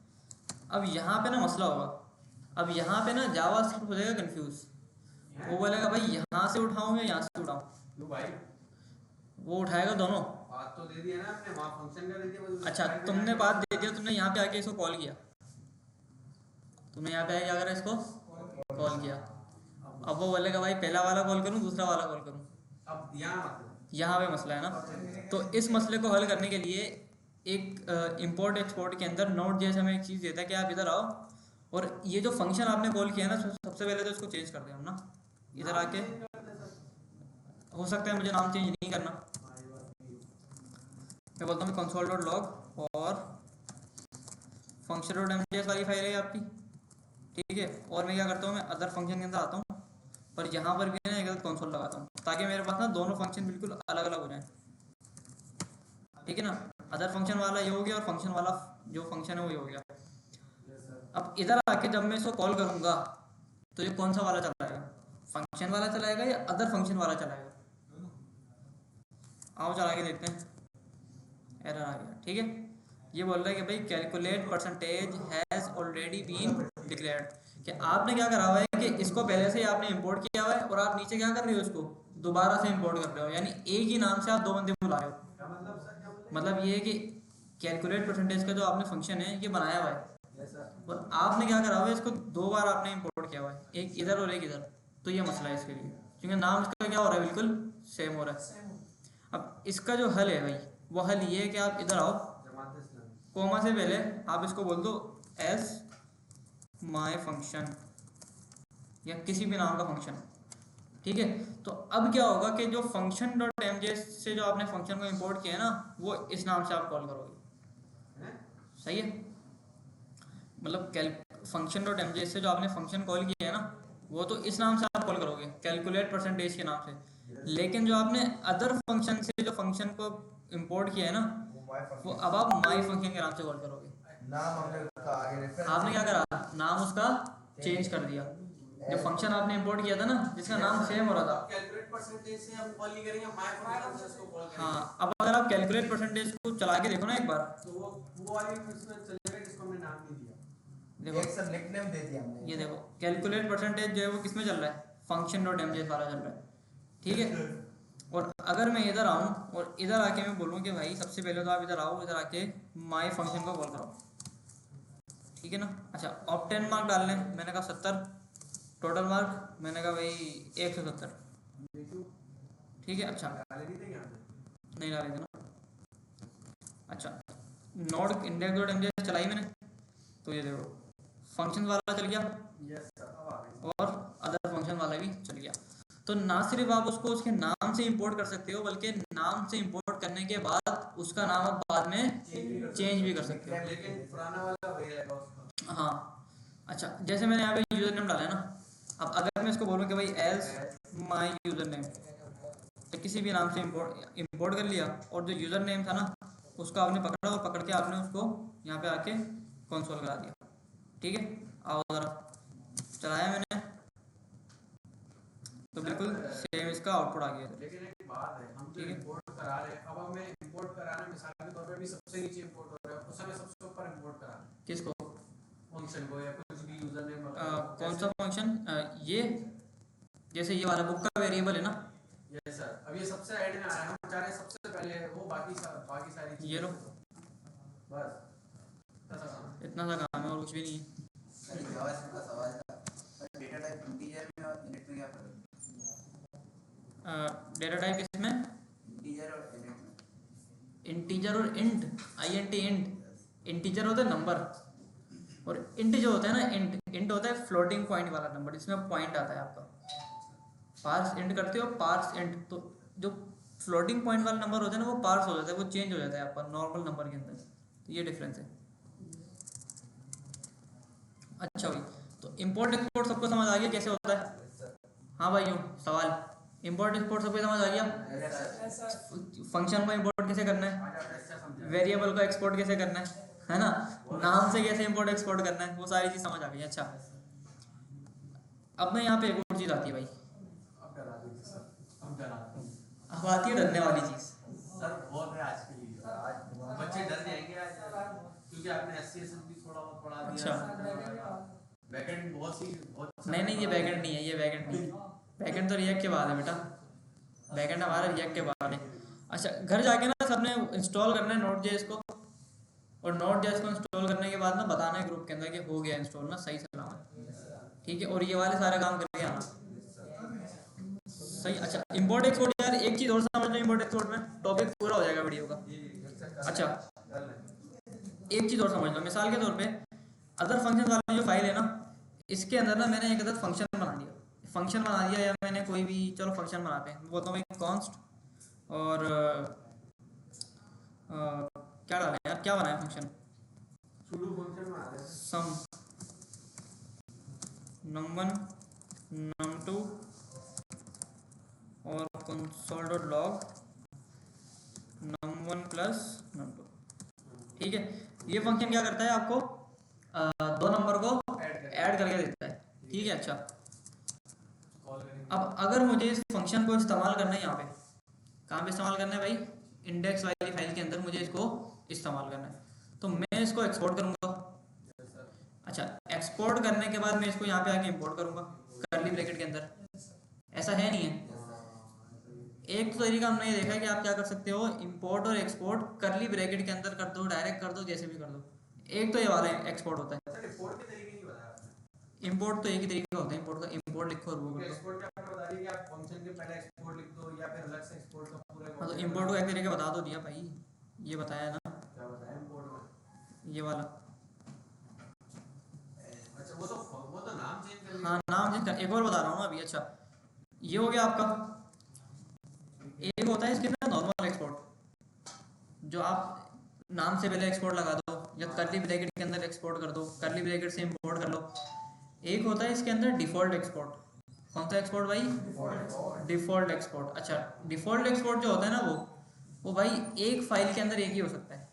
अब यहाँ पे ना मसला होगा, अब यहाँ पे ना जावास्क्रिप्ट हो जाएगा कंफ्यूज, वो बोलेगा भाई यहाँ से उठाऊँ या यहाँ से उठाऊँ, क्यों भाई? वो उठाएगा दोनों। बात तो दे दिया ना आपने, वहाँ फंक्शन का दे दिया, बस अच्छा, तुमने बात दे दिया, तुमने यहाँ पे आके इसको कॉल किया, तुमने यहाँ पे आके क्या करा, इसको कॉल किया। अब वो बोलेगा भाई पहला वाला कॉल करूँ दूसरा वाला कॉल करूँ, अब यहाँ पे मसला है ना। तो इस मसले को हल करने के लिए एक इंपोर्ट एक्सपोर्ट के अंदर नोट जैसे हमें एक चीज़ देता है कि आप इधर आओ, और ये जो फंक्शन आपने कॉल किया ना, सबसे पहले तो इसको चेंज कर दें हम ना, इधर आके। हो सकता है मुझे नाम चेंज नहीं करना, मैं बोलता हूँ कंसोल डॉट लॉग और फंक्शन डॉट एमजेएस वाली फाइल है आपकी, ठीक है। और मैं क्या करता हूँ, मैं अदर फंक्शन के अंदर आता हूँ, पर यहाँ पर भी ना एक अदर कंसोल लगाता हूँ, ताकि मेरे पास ना दोनों फंक्शन बिल्कुल अलग अलग हो जाए, ठीक है ना। अदर फंक्शन वाला ये हो गया और फंक्शन वाला जो फंक्शन है वो ये हो गया। अब इधर आके जब मैं इसको कॉल करूँगा तो ये कौन सा वाला चलाएगा, फंक्शन वाला चलाएगा या अदर फंक्शन वाला चलाएगा? आओ चला के देखते हैं। एरर आ गया, ठीक है। ये बोल रहा है कि भाई calculate percentage has already been declared, कि आपने क्या करा हुआ है कि इसको पहले से ही आपने इंपोर्ट किया हुआ है और आप नीचे क्या कर रहे हो, इसको दोबारा से इंपोर्ट कर रहे हो, यानी एक ही नाम से आप दो बंदे बुला रहे हो। मतलब ये है कि कैलकुलेट परसेंटेज का जो आपने फंक्शन है ये बनाया हुआ है और आपने क्या करा हुआ है, इसको दो बार आपने इंपोर्ट किया हुआ है, एक इधर और एक इधर। तो ये मसला है इसके लिए, क्योंकि नाम इसका क्या हो रहा है, बिल्कुल सेम हो रहा है। अब इसका जो हल है भाई, वो हल ये है कि आप इधर आओ, कोमा से पहले आप इसको बोल दो एस माय फंक्शन या किसी भी नाम का फंक्शन, ठीक है। तो अब क्या होगा कि जो फंक्शन डॉट एमजे से जो आपने फंक्शन को इंपोर्ट किया है ना, वो इस नाम से आप कॉल करोगे, सही है। मतलब फंक्शन डॉट एमजे से जो आपने फंक्शन कॉल किया है ना, वो तो इस नाम से आप कॉल करोगे, कैलकुलेट परसेंटेज के नाम से। लेकिन जो आपने अदर फंक्शन से जो फंक्शन को इंपोर्ट किया है ना, वो अब आप माई फंक्शन के नाम से कॉल करोगे। नाम हमने उसका आगे रेफरेंस आपने क्या करा, नाम उसका चेंज कर दिया। जो फंक्शन आपने इंपोर्ट किया था ना, जिसका नाम सेम हो रहा था, कैलकुलेट परसेंटेज से हम कॉल नहीं करेंगे, माय फंक्शन से उसको कॉल करेंगे। हाँ। अब अगर आप कैलकुलेट परसेंटेज को चला के देखो ना एक बार, तो वो वाली उसमें चलेगा जिसको हमने नाम नहीं दिया। देखो एक सब निकनेम दे दिया हमने। ये देखो कैलकुलेट परसेंटेज जो है वो किसमें चल रहा है, फंक्शन डॉट एमजे वाला चल रहा है, ठीक है। और अगर मैं इधर आऊँ और इधर आके मैं बोलूँ कि भाई सबसे पहले तो आप इधर आओ, इधर आके माई फंक्शन को कॉल करो, ठीक है ना। अच्छा, ऑप्टेन मार्क डालने, मैंने कहा 70, टोटल मार्क मैंने कहा भाई 170, ठीक है। अच्छा नहीं डाले थे ना। अच्छा, नोड इंडेक्स डॉट एमजे चलाई मैंने, तो ये देखो फंक्शन वाला चल गया और अदर फंक्शन वाला भी चल गया। तो ना सिर्फ आप उसको उसके नाम से इंपोर्ट कर सकते हो, बल्कि नाम से इंपोर्ट करने के बाद उसका नाम आप बाद में चेंज भी कर सकते हो, लेकिन पुराना वाला वही रहेगा उसका। हाँ। अच्छा, जैसे मैंने यहाँ पे यूज़र नेम डाला है ना, अब अगर मैं इसको बोलूँ कि भाई एज माई यूज़र नेम, तो किसी भी नाम से इंपोर्ट कर लिया और जो यूज़र नेम था ना उसको आपने पकड़ा और पकड़ के आपने उसको यहाँ पे आके कंसोल करा दिया, ठीक है। आओ ज़रा चलाया मैंने, तो बिल्कुल सेम इसका आउटपुट आ गया। लेकिन एक बात है, हम जो ठीक है। इंपोर्ट करा रहे हैं, अब हमें इंपोर्ट कराना मिसाल के तौर पे भी सबसे नीचे इंपोर्ट हो रहा है, उस समय सबसे ऊपर इंपोर्ट कराना है किसको, फंक्शन को या कुछ भी यूजर नेम कौन सा फंक्शन, ये जैसे ये वाला बुक का वेरिएबल है ना, यस सर। अब ये सबसे एंड में आ रहा है, हम चाह रहे हैं सबसे पहले वो बाकी सारी चीजें। ये लो बस इतना सा काम है और कुछ भी नहीं है। जावास्क्रिप्ट का सवाल था, डेटा टाइप इंटीजर में और इनिट में क्या फर्क है? डेटा टाइप किसमें, इंटीजर और इनिट में। इंटीजर और इंट, INT इंट। इंटीजर होता है नंबर और इंट जो होता है ना, इंट होता है फ्लोटिंग पॉइंट वाला नंबर, जिसमें पॉइंट आता है आपका। पार्स इंट करते हो, पार्स इंट, तो जो फ्लोटिंग पॉइंट वाला नंबर होता है ना वो पार्स हो जाता है, वो चेंज हो जाता है आपका नॉर्मल नंबर के अंदर। तो ये डिफरेंस है। अच्छा भाई, तो इंपोर्ट एक्सपोर्ट सबको समझ आ गया कैसे होता है? हाँ भाइयों, सवाल, इंपोर्ट एक्सपोर्ट सबको समझ आ गया? फंक्शन को इंपोर्ट कैसे करना है, वेरिएबल को एक्सपोर्ट कैसे करना है ना, नाम से कैसे इंपोर्ट एक्सपोर्ट करना है, वो सारी चीज़ समझ आ गई। अच्छा, अब मैं यहाँ पे एक और चीज़ आती है भाई, अब डरा दीजिए सर, अब डरा दीजिए अब आती है डरने वाली चीज़। सर। बहुत है आज के लिए, बच्चे डर जाएंगे आज, क्योंकि आपने SCSS भी थोड़ा बहुत पढ़ा दिया। अच्छा। बैकएंड बहुत नहीं नहीं, ये बैकएंड नहीं है, ये बैकएंड नहीं है, बैकएंड तो रिएक्ट के बाद है बेटा, बैकएंड हमारा रिएक्ट के बाद है। अच्छा, घर जाके ना सबने इंस्टॉल करना है Node.js को, और Node.js को इंस्टॉल करने के बाद ना बताना है ग्रुप के अंदर कि हो गया इंस्टॉल ना, सही सलामत, ठीक है। और ये वाले सारे काम करके आना, सही। अच्छा, इंपोर्ट एक्सपोर्ट यार एक चीज़ और समझ लो, इंपोर्ट एक्सपोर्ट में टॉपिक पूरा हो जाएगा वीडियो का। अच्छा, एक चीज़ और समझ लो, मिसाल के तौर पे अदर फंक्शन वाली जो फाइल है ना, इसके अंदर ना मैंने एक अदर फंक्शन बना दिया, या मैंने कोई भी, चलो फंक्शन बनाते हैं, बोलता हूँ भाई कॉन्स्ट, और क्या डालें यार, क्या बनाया फंक्शन, सुडो फंक्शन में आ रहा है सम, num1 num2 और console dot log num1 plus num2। ठीक है, ये फंक्शन क्या करता है आपको दो नंबर को ऐड करके देता है। ठीक है, अच्छा कॉल करेंगे। अब अगर मुझे इस फंक्शन को इस्तेमाल करना है यहाँ पे, कहाँ पे इस्तेमाल करना है भाई, इंडेक्स वाली फाइल के अंदर मुझे इसको इस्तेमाल करना है, तो मैं इसको एक्सपोर्ट करूँगा। अच्छा, एक्सपोर्ट करने के बाद मैं इसको यहाँ पे आके इंपोर्ट करूँगा कर्ली ब्रैकेट के अंदर, ऐसा है नहीं है। एक तो तरीका हमने ये देखा है कि आप क्या कर सकते हो, इंपोर्ट और एक्सपोर्ट कर्ली ब्रैकेट के अंदर कर दो, डायरेक्ट कर दो, जैसे भी कर दो। एक तो ये वाला एक्सपोर्ट होता है, सर रिपोर्ट के तरीके नहीं बताया आपने। इंपोर्ट तो एक ही तरीका होता है, इंपोर्ट का इंपोर्ट लिखो और वो कर दो। एक्सपोर्ट का आपने बता दिया कि आप फंक्शन के पहले एक्सपोर्ट लिख दो या फिर अलग से एक्सपोर्ट का पूरा हाँ, तो इंपोर्ट को एक तरीका बता दो दिया भाई, ये बताया ना, क्या बताया इंपोर्ट में। ये वाला। अच्छा वो तो नाम चेंज कर हाँ, नाम चेंज कर, एक और बता रहा हूँ अभी। अच्छा, ये हो गया आपका। एक होता है इसके अंदर नॉर्मल एक्सपोर्ट, जो आप नाम से पहले एक्सपोर्ट लगा दो या कर्ली ब्रैकेट के अंदर एक्सपोर्ट कर दो, कर्ली ब्रैकेट से इंपोर्ट कर लो। एक होता है इसके अंदर डिफॉल्ट एक्सपोर्ट। कौन सा एक्सपोर्ट भाई, डिफॉल्ट एक्सपोर्ट। अच्छा, डिफॉल्ट एक्सपोर्ट जो होता है ना वो भाई एक फाइल के अंदर एक ही हो सकता है।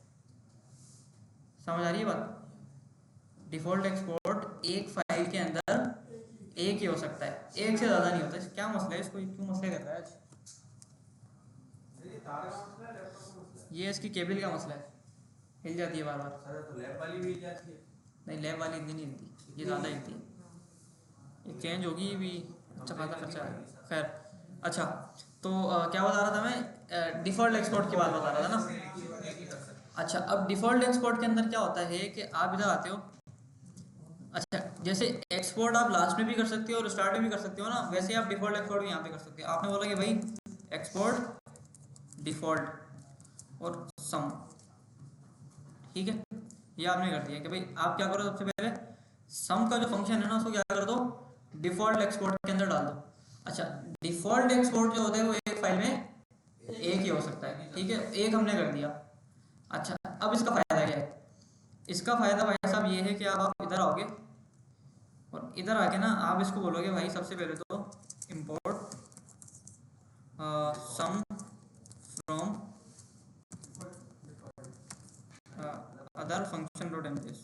समझ आ रही है बात? डिफॉल्ट एक्सपोर्ट एक फाइल के अंदर एक ही हो सकता है, एक से ज़्यादा नहीं होता। क्या मसला है, इसको क्यों मसला कर रहा है आज? ये तार का मसला है, लैपटॉप का मसला है। ये इसकी केबल का मसला है, हिल जाती है बार बार। सर तो लैब वाली भी जाती है। नहीं, लैब वाली इतनी नहीं हिलती, ये ज़्यादा हिलती है। ये चेंज होगी भी, अच्छा खासा खर्चा है। खैर, अच्छा तो क्या बता रहा था मैं, डिफ़ॉल्ट एक्सपोर्ट की बात बता रहा था ना। अच्छा, अब डिफ़ॉल्ट एक्सपोर्ट के अंदर क्या होता है कि आप इधर आते हो। अच्छा, जैसे एक्सपोर्ट आप लास्ट में भी कर सकते हो और स्टार्ट में भी कर सकते हो ना, वैसे आप डिफ़ॉल्ट एक्सपोर्ट भी यहाँ पे कर सकते हो। आपने बोला कि भाई एक्सपोर्ट डिफ़ॉल्ट और सम, ठीक है, ये आपने कर दिया कि भाई आप क्या करो, सबसे पहले सम का जो फंक्शन है ना उसको क्या कर दो, डिफ़ॉल्ट एक्सपोर्ट के अंदर डाल दो। अच्छा, डिफ़ॉल्ट एक्सपोर्ट जो होता है वो एक फाइल में एक ही हो सकता है, ठीक है, एक हमने कर दिया। अच्छा, अब इसका फ़ायदा क्या है? इसका फ़ायदा भाई साहब ये है कि आप इधर आओगे और इधर आके ना आप इसको बोलोगे भाई सबसे पहले तो import sum from other function dot MS.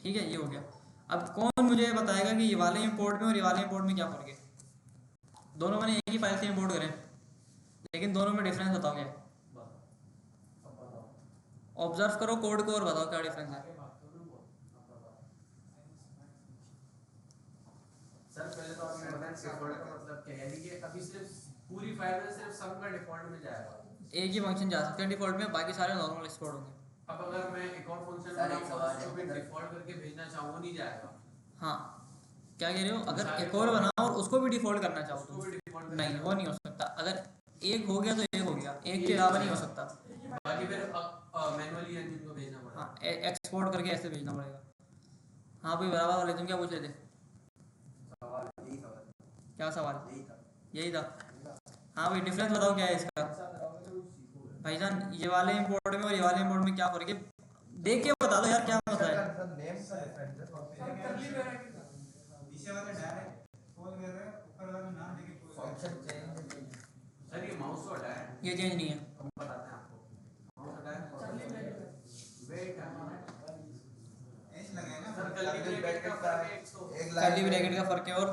ठीक है, ये हो गया। अब कौन मुझे बताएगा कि ये वाले इंपोर्ट में और ये वाले इंपोर्ट में क्या फ़र्क है? दोनों मैंने एक ही फाइल से इंपोर्ट करें, लेकिन दोनों में डिफरेंस बताओ क्या है? ऑब्जर्व करो कोड को और बताओ क्या डिफरेंस है। सर पहले तो आपने बताया डिफॉल्ट का मतलब क्या है, यानी कि अभी सिर्फ पूरी फाइल में सिर्फ सम का डिफॉल्ट में जाएगा। एक ही फंक्शन जा सकते हैं डिफॉल्ट में, बाकी सारे नॉर्मल एक्सपोर्ट होंगे। अब अगर मैं एक और फंक्शन सर, एक बनाऊंगा सवाल है, उसको भी सर। डिफॉल्ट करके भेजना चाहूँ नहीं जाएगा। हाँ, क्या कह रहे हो? अगर सारे एक और बनाओ और उसको भी डिफॉल्ट करना चाहो उसको तो भी डिफॉल्ट नहीं, वो नहीं हो सकता। अगर एक हो गया तो एक हो गया, एक के अलावा नहीं हो सकता। बाकी फिर मैनुअली इंजन को भेजना पड़ेगा। हाँ, एक्सपोर्ट करके ऐसे भेजना पड़ेगा। हाँ भाई, बराबर वाले, तुम क्या पूछ रहे थे? सवाल यही सवाल क्या सवाल? यही था। यही था। हाँ भाई, डिफरेंस बताओ क्या है इसका भाईजान, ये वाले इंपोर्ट में और ये वाले इंपोर्ट में क्या फर्क है? देख के बता दो यार, क्या मसला है? नेम का डिफरेंस है, पीछे वाले डायरेक्ट कॉल कर रहे हैं, ऊपर वाले नाम देके कोई फंक्शन चेंज। सर ये माउस को हटाया है, ये चेंज नहीं है। हम बताते हैं आपको। माउस हटाया वेट ऐसे लगे ना सर कर्ली ब्रैकेट का फर्क है, एक कर्ली ब्रैकेट का फर्क है और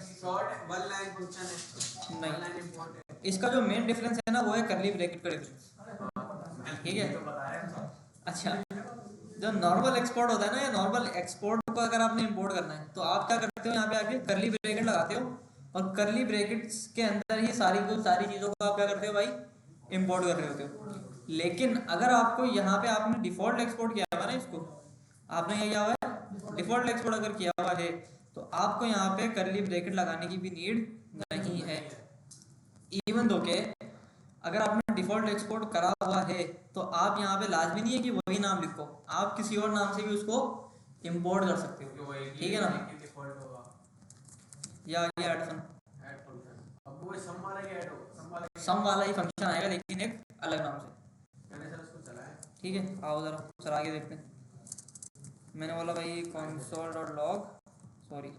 शॉर्ट वन लाइन फंक्शन है, नहीं। वन लाइन इंपोर्ट है। इसका जो मेन डिफरेंस है ना वो है कर्ली ब्रैकेट का डिफरेंस, ठीक है। तो बताया अच्छा, जो नॉर्मल एक्सपोर्ट होता है ना, या नॉर्मल एक्सपोर्ट को अगर आपने इंपोर्ट करना है तो आप क्या करते हो, यहाँ पे आके कर्ली ब्रैकेट लगाते हो और कर्ली ब्रैकेट्स के अंदर ही सारी चीज़ों को आप क्या करते हो भाई, इंपोर्ट कर रहे होते हो। लेकिन अगर आपको यहाँ पे आपने डिफॉल्ट एक्सपोर्ट किया हुआ ना, इसको आपने ये किया हुआ है डिफॉल्ट एक्सपोर्ट अगर किया हुआ है तो आपको यहाँ पे कर्ली ब्रैकेट लगाने की भी नीड नहीं है। इवन दो के अगर आपने डिफॉल्ट एक्सपोर्ट करा हुआ है तो आप यहाँ पे लाजमी नहीं है कि वही नाम लिखो, आप किसी और नाम से भी उसको इंपोर्ट कर सकते हो, ठीक है ना। डिफॉल्ट होगा या ये ऐड फंक्शन, ऐड फंक्शन, अब वो सम वाला ही ऐड हो, सम वाला ही फंक्शन आएगा लेकिन एक अलग नाम से। मैंने सर उसको चलाया। ठीक है, आओ जरा सर आगे देखते हैं। मैंने बोला भाई console.log सॉरी,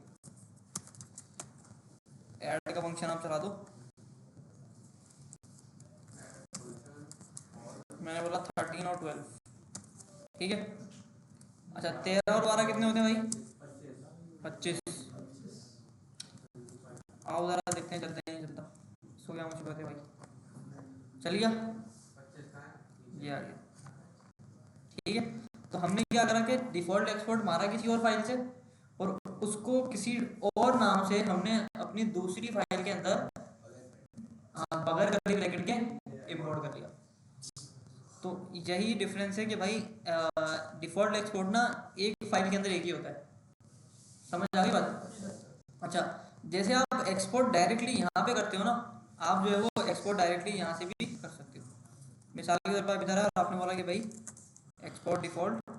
ऐड का फंक्शन आप चला दो। मैंने बोला 13 और 12, ठीक है। अच्छा 13 और 12 कितने होते हैं भाई? 25। आओ जरा देखते हैं चलते हैं, नहीं चलता, सो गया मुझे पता है भाई, चल गया, ये आ गया, ठीक है। तो हमने क्या करा कि डिफ़ॉल्ट एक्सपोर्ट मारा किसी और फाइल से, और उसको किसी और नाम से हमने अपनी दूसरी फाइल के अंदर बगैर कर्ली ब्रैकेट के इंपोर्ट कर लिया। तो यही डिफरेंस है कि भाई डिफ़ॉल्ट एक्सपोर्ट ना एक फाइल के अंदर एक ही होता है, समझ आ गई बात? अच्छा जैसे आप एक्सपोर्ट डायरेक्टली यहाँ पे करते हो ना, आप जो है वो एक्सपोर्ट डायरेक्टली यहाँ से भी कर सकते हो। मिसाल के तौर पर बता रहा है, और आपने बोला कि भाई एक्सपोर्ट डिफ़ॉल्ट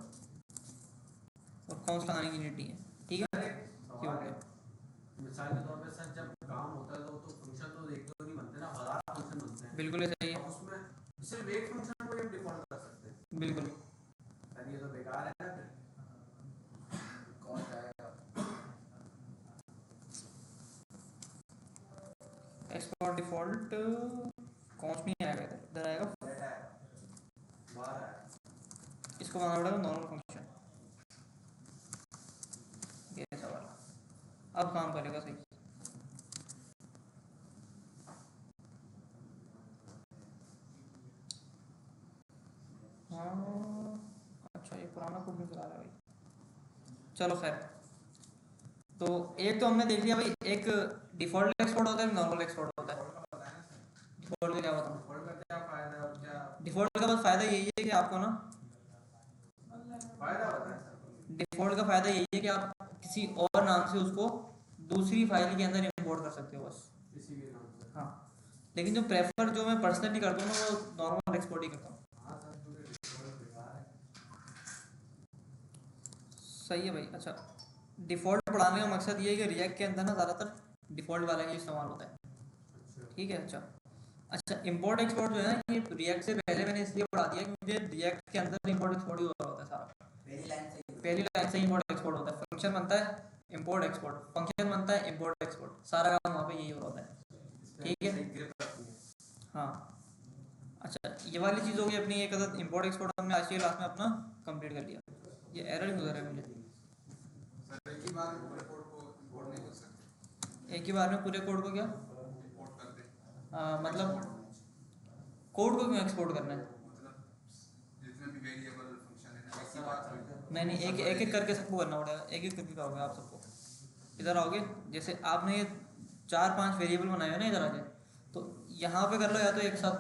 और कौन सा लगाने की नीति है, ठीक है, क्यों हो गया? मिसाल के तौर पे सर जब काम होता है तो फंक्शन तो एक दो नहीं बनते ना, हजार फंक्शन बनते हैं। बिल्कुल सही है, उसमें सिर्फ एक फंक्शन को हम डिफॉल्ट कर सकते हैं। बिल्कुल। यार ये तो बेकार है ना फिर। कौन जाएगा? एक्सपोर्ट डिफ़ॉल्ट कौन नहीं आएगा, इधर आएगा, बाहर है। इसको बनाना पड़ेगा नॉर्मल फंक्शन, ये सवाल अब काम करेगा सही। हाँ अच्छा, ये पुराना कोड में चला रहा है भाई, चलो खैर। तो एक तो हमने देख लिया भाई, एक डिफ़ॉल्ट एक्सपोर्ट होता है, नॉर्मल एक्सपोर्ट होता है। डिफ़ॉल्ट का क्या बताऊँ? डिफॉल्ट का क्या फायदा है और क्या डिफ़ॉल्ट का बस फ़ायदा यही है कि आपको ना, फायदा होता है सर? डिफ़ॉल्ट का फ़ायदा यही है कि आप किसी और नाम से उसको दूसरी फाइल के अंदर इंपोर्ट कर सकते हो बस। किसी भी नाम से। हाँ, लेकिन जो प्रेफर जो मैं पर्सनली करता हूँ ना, वो नॉर्मल एक्सपोर्ट ही करता हूँ। हाँ सर पूरे डिफॉल्ट बेकार है। सही है भाई। अच्छा डिफ़ॉल्ट पढ़ाने का मकसद ये है कि रिएक्ट के अंदर ना ज़्यादातर डिफ़ॉल्ट वाला ही इस्तेमाल होता है, ठीक है। अच्छा इंपोर्ट एक्सपोर्ट जो है ना, ये रिएक्ट से पहले मैंने इसलिए पढ़ा दिया कि मुझे रिएक्ट के अंदर इंपोर्ट एक्सपोर्ट ही हो रहा होता है सारा, पहली लाइन से इंपोर्ट एक्सपोर्ट होता है। फंक्शन बनता है, इंपोर्ट एक्सपोर्ट, फंक्शन बनता है, इंपोर्ट एक्सपोर्ट, सारा काम वहाँ पे यही हो रहा होता है, ठीक है। हाँ अच्छा, ये वाली चीज़ होगी अपनी, एक अदद इंपोर्ट एक्सपोर्ट हमने आज की क्लास में अपना कंप्लीट कर लिया। ये एरर ही गुजर है मुझे, सर एक ही बार में पूरे कोड को इंपोर्ट नहीं कर सकते, एक ही बार में पूरे कोड को क्या इंपोर्ट कर दे, मतलब कोड को क्यों एक्सपोर्ट करना है? मतलब जितने भी वेरिएबल फंक्शन है ना, एक ही बार में। नहीं एक एक करके सबको करना पड़ेगा, एक एक करके करोगे आप सबको। इधर आओगे, जैसे आपने ये 4-5 वेरिएबल बनाए हो ना इधर आके, तो यहाँ पे कर लो, या तो एक साथ,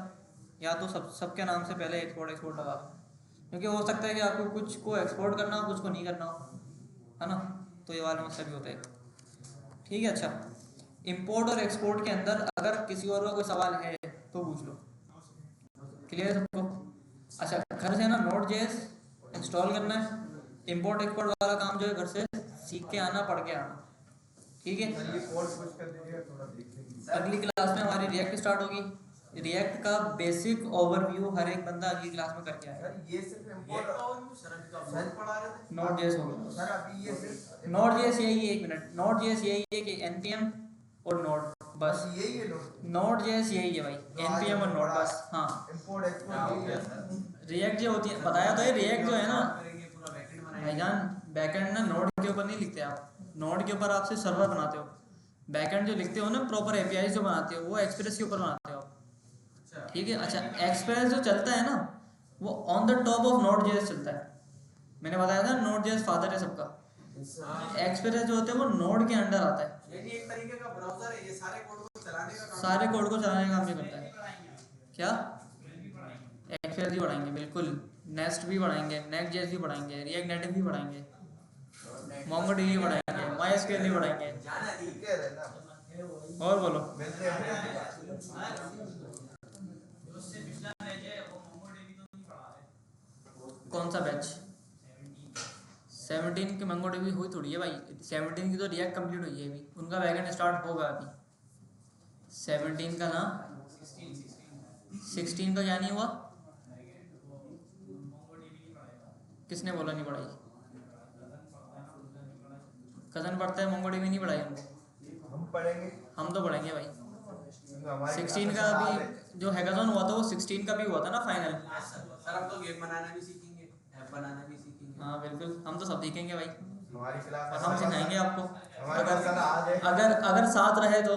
या तो सबके नाम से पहले एक्सपोर्ट लगा दो, क्योंकि हो सकता है कि आपको कुछ को एक्सपोर्ट करना हो, कुछ को नहीं करना हो, है ना, तो ये वाला मसला भी होता है, ठीक है। अच्छा इंपोर्ट और एक्सपोर्ट के अंदर अगर किसी और का कोई सवाल है तो पूछ लो, क्लियर है सबको? अच्छा घर से ना Node.js इंस्टॉल करना है, इंपोर्ट एक्सपोर्ट वाला काम जो है घर से सीख के आना, पढ़ के आना, ठीक है। ये कोड कुछ कर दीजिएगा, थोड़ा देख लेंगे। अगली क्लास में हमारी रिएक्ट स्टार्ट होगी, रिएक्ट का बेसिक ओवरव्यू हर एक बंदा अगली क्लास में करके आएगा। सर ये सिर्फ ये इंपोर्ट तो सर अभी तो आप बहुत पढ़ा रहे थे। Node.js होगा, सर अभी ये सिर्फ Node.js यही है, एक मिनट, Node.js यही है कि npm और नोड, बस यही है नोड Node.js यही है भाई, npm और नोड बस। हाँ इंपोर्ट एक्सपोर्ट यही है। रिएक्ट जो होती है, बताया तो है, रिएक्ट जो है ना करेंगे पूरा बैकएंड बनाएंगे। भाईजान, बैकएंड ना नोड के ऊपर नहीं लिखते आप, नोड के ऊपर आप सिर्फ सर्वर बनाते हो। बैकएंड जो लिखते हो ना, प्रॉपर एपीआई जो बनाते हो, वो एक्सप्रेस के ऊपर बनाते हो, अच्छा ठीक है। अच्छा एक्सप्रेस जो चलता है ना, वो on the top of Node.js चलता है। मैंने बताया था Node.js फादर है सबका, एक्सप्रेस जो होते हैं वो नोड के अंडर आता है, यानी एक तरीके का ब्राउज़र है, ये सारे कोड को चलाने का काम सारे कोड को चलाने का काम ये करता है। क्या एक्सप्रेस भी बढ़ाएंगे, बिल्कुल, नेस्ट भी बढ़ाएंगे, नेक्स्ट.js भी बढ़ाएंगे, रिएक्ट नेटिव भी बढ़ाएंगे, MongoDB बढ़ाएंगे, MySQL भी बढ़ाएंगे, ठीक है ना, और बोलो मिलते हैं। कौन सा बैच? 17 की MongoDB हुई थोड़ी है भाई, 17 की तो रिएक्ट कंप्लीट हुई है अभी, उनका बैकएंड स्टार्ट होगा अभी। 17 का ना, 16 का क्या नहीं हुआ? किसने बोला नहीं पढ़ाई? कज़न पढ़ता है मोंगोडी में, नहीं पढ़ाई हमको। हम पढ़ेंगे हम तो पढ़ेंगे भाई। क्योंकि हमारी 16 का भी जो हैकाथॉन हुआ था वो 16 का भी हुआ था ना फाइनल। सर अब तो गेम बनाना भी सीखेंगे, ऐप बनाना भी सीखेंगे। हाँ बिल्कुल, हम तो सब सीखेंगे भाई, हमारी क्लास और हम सिखाएंगे आपको। हमारे पास सर आज है अगर साथ रहे तो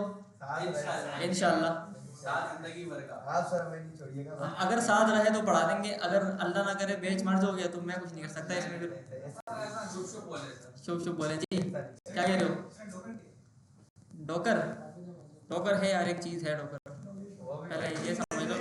इंशाल्लाह। इंशाल्लाह। साथ जिंदगी भर का। आप सर हमें नहीं छोड़िएगा। अगर साथ रहे तो पढ़ा देंगे, अगर अल्लाह ना करे बेच मर्ज हो गया तो मैं कुछ नहीं कर सकता इसमें। फिर शुभ शुभ बोले सर। शुभ शुभ बोले जी, क्या कह रहे हो? डोकर, डोकर है यार, एक चीज़ है डोकर, वो भी पहले ये समझ लो।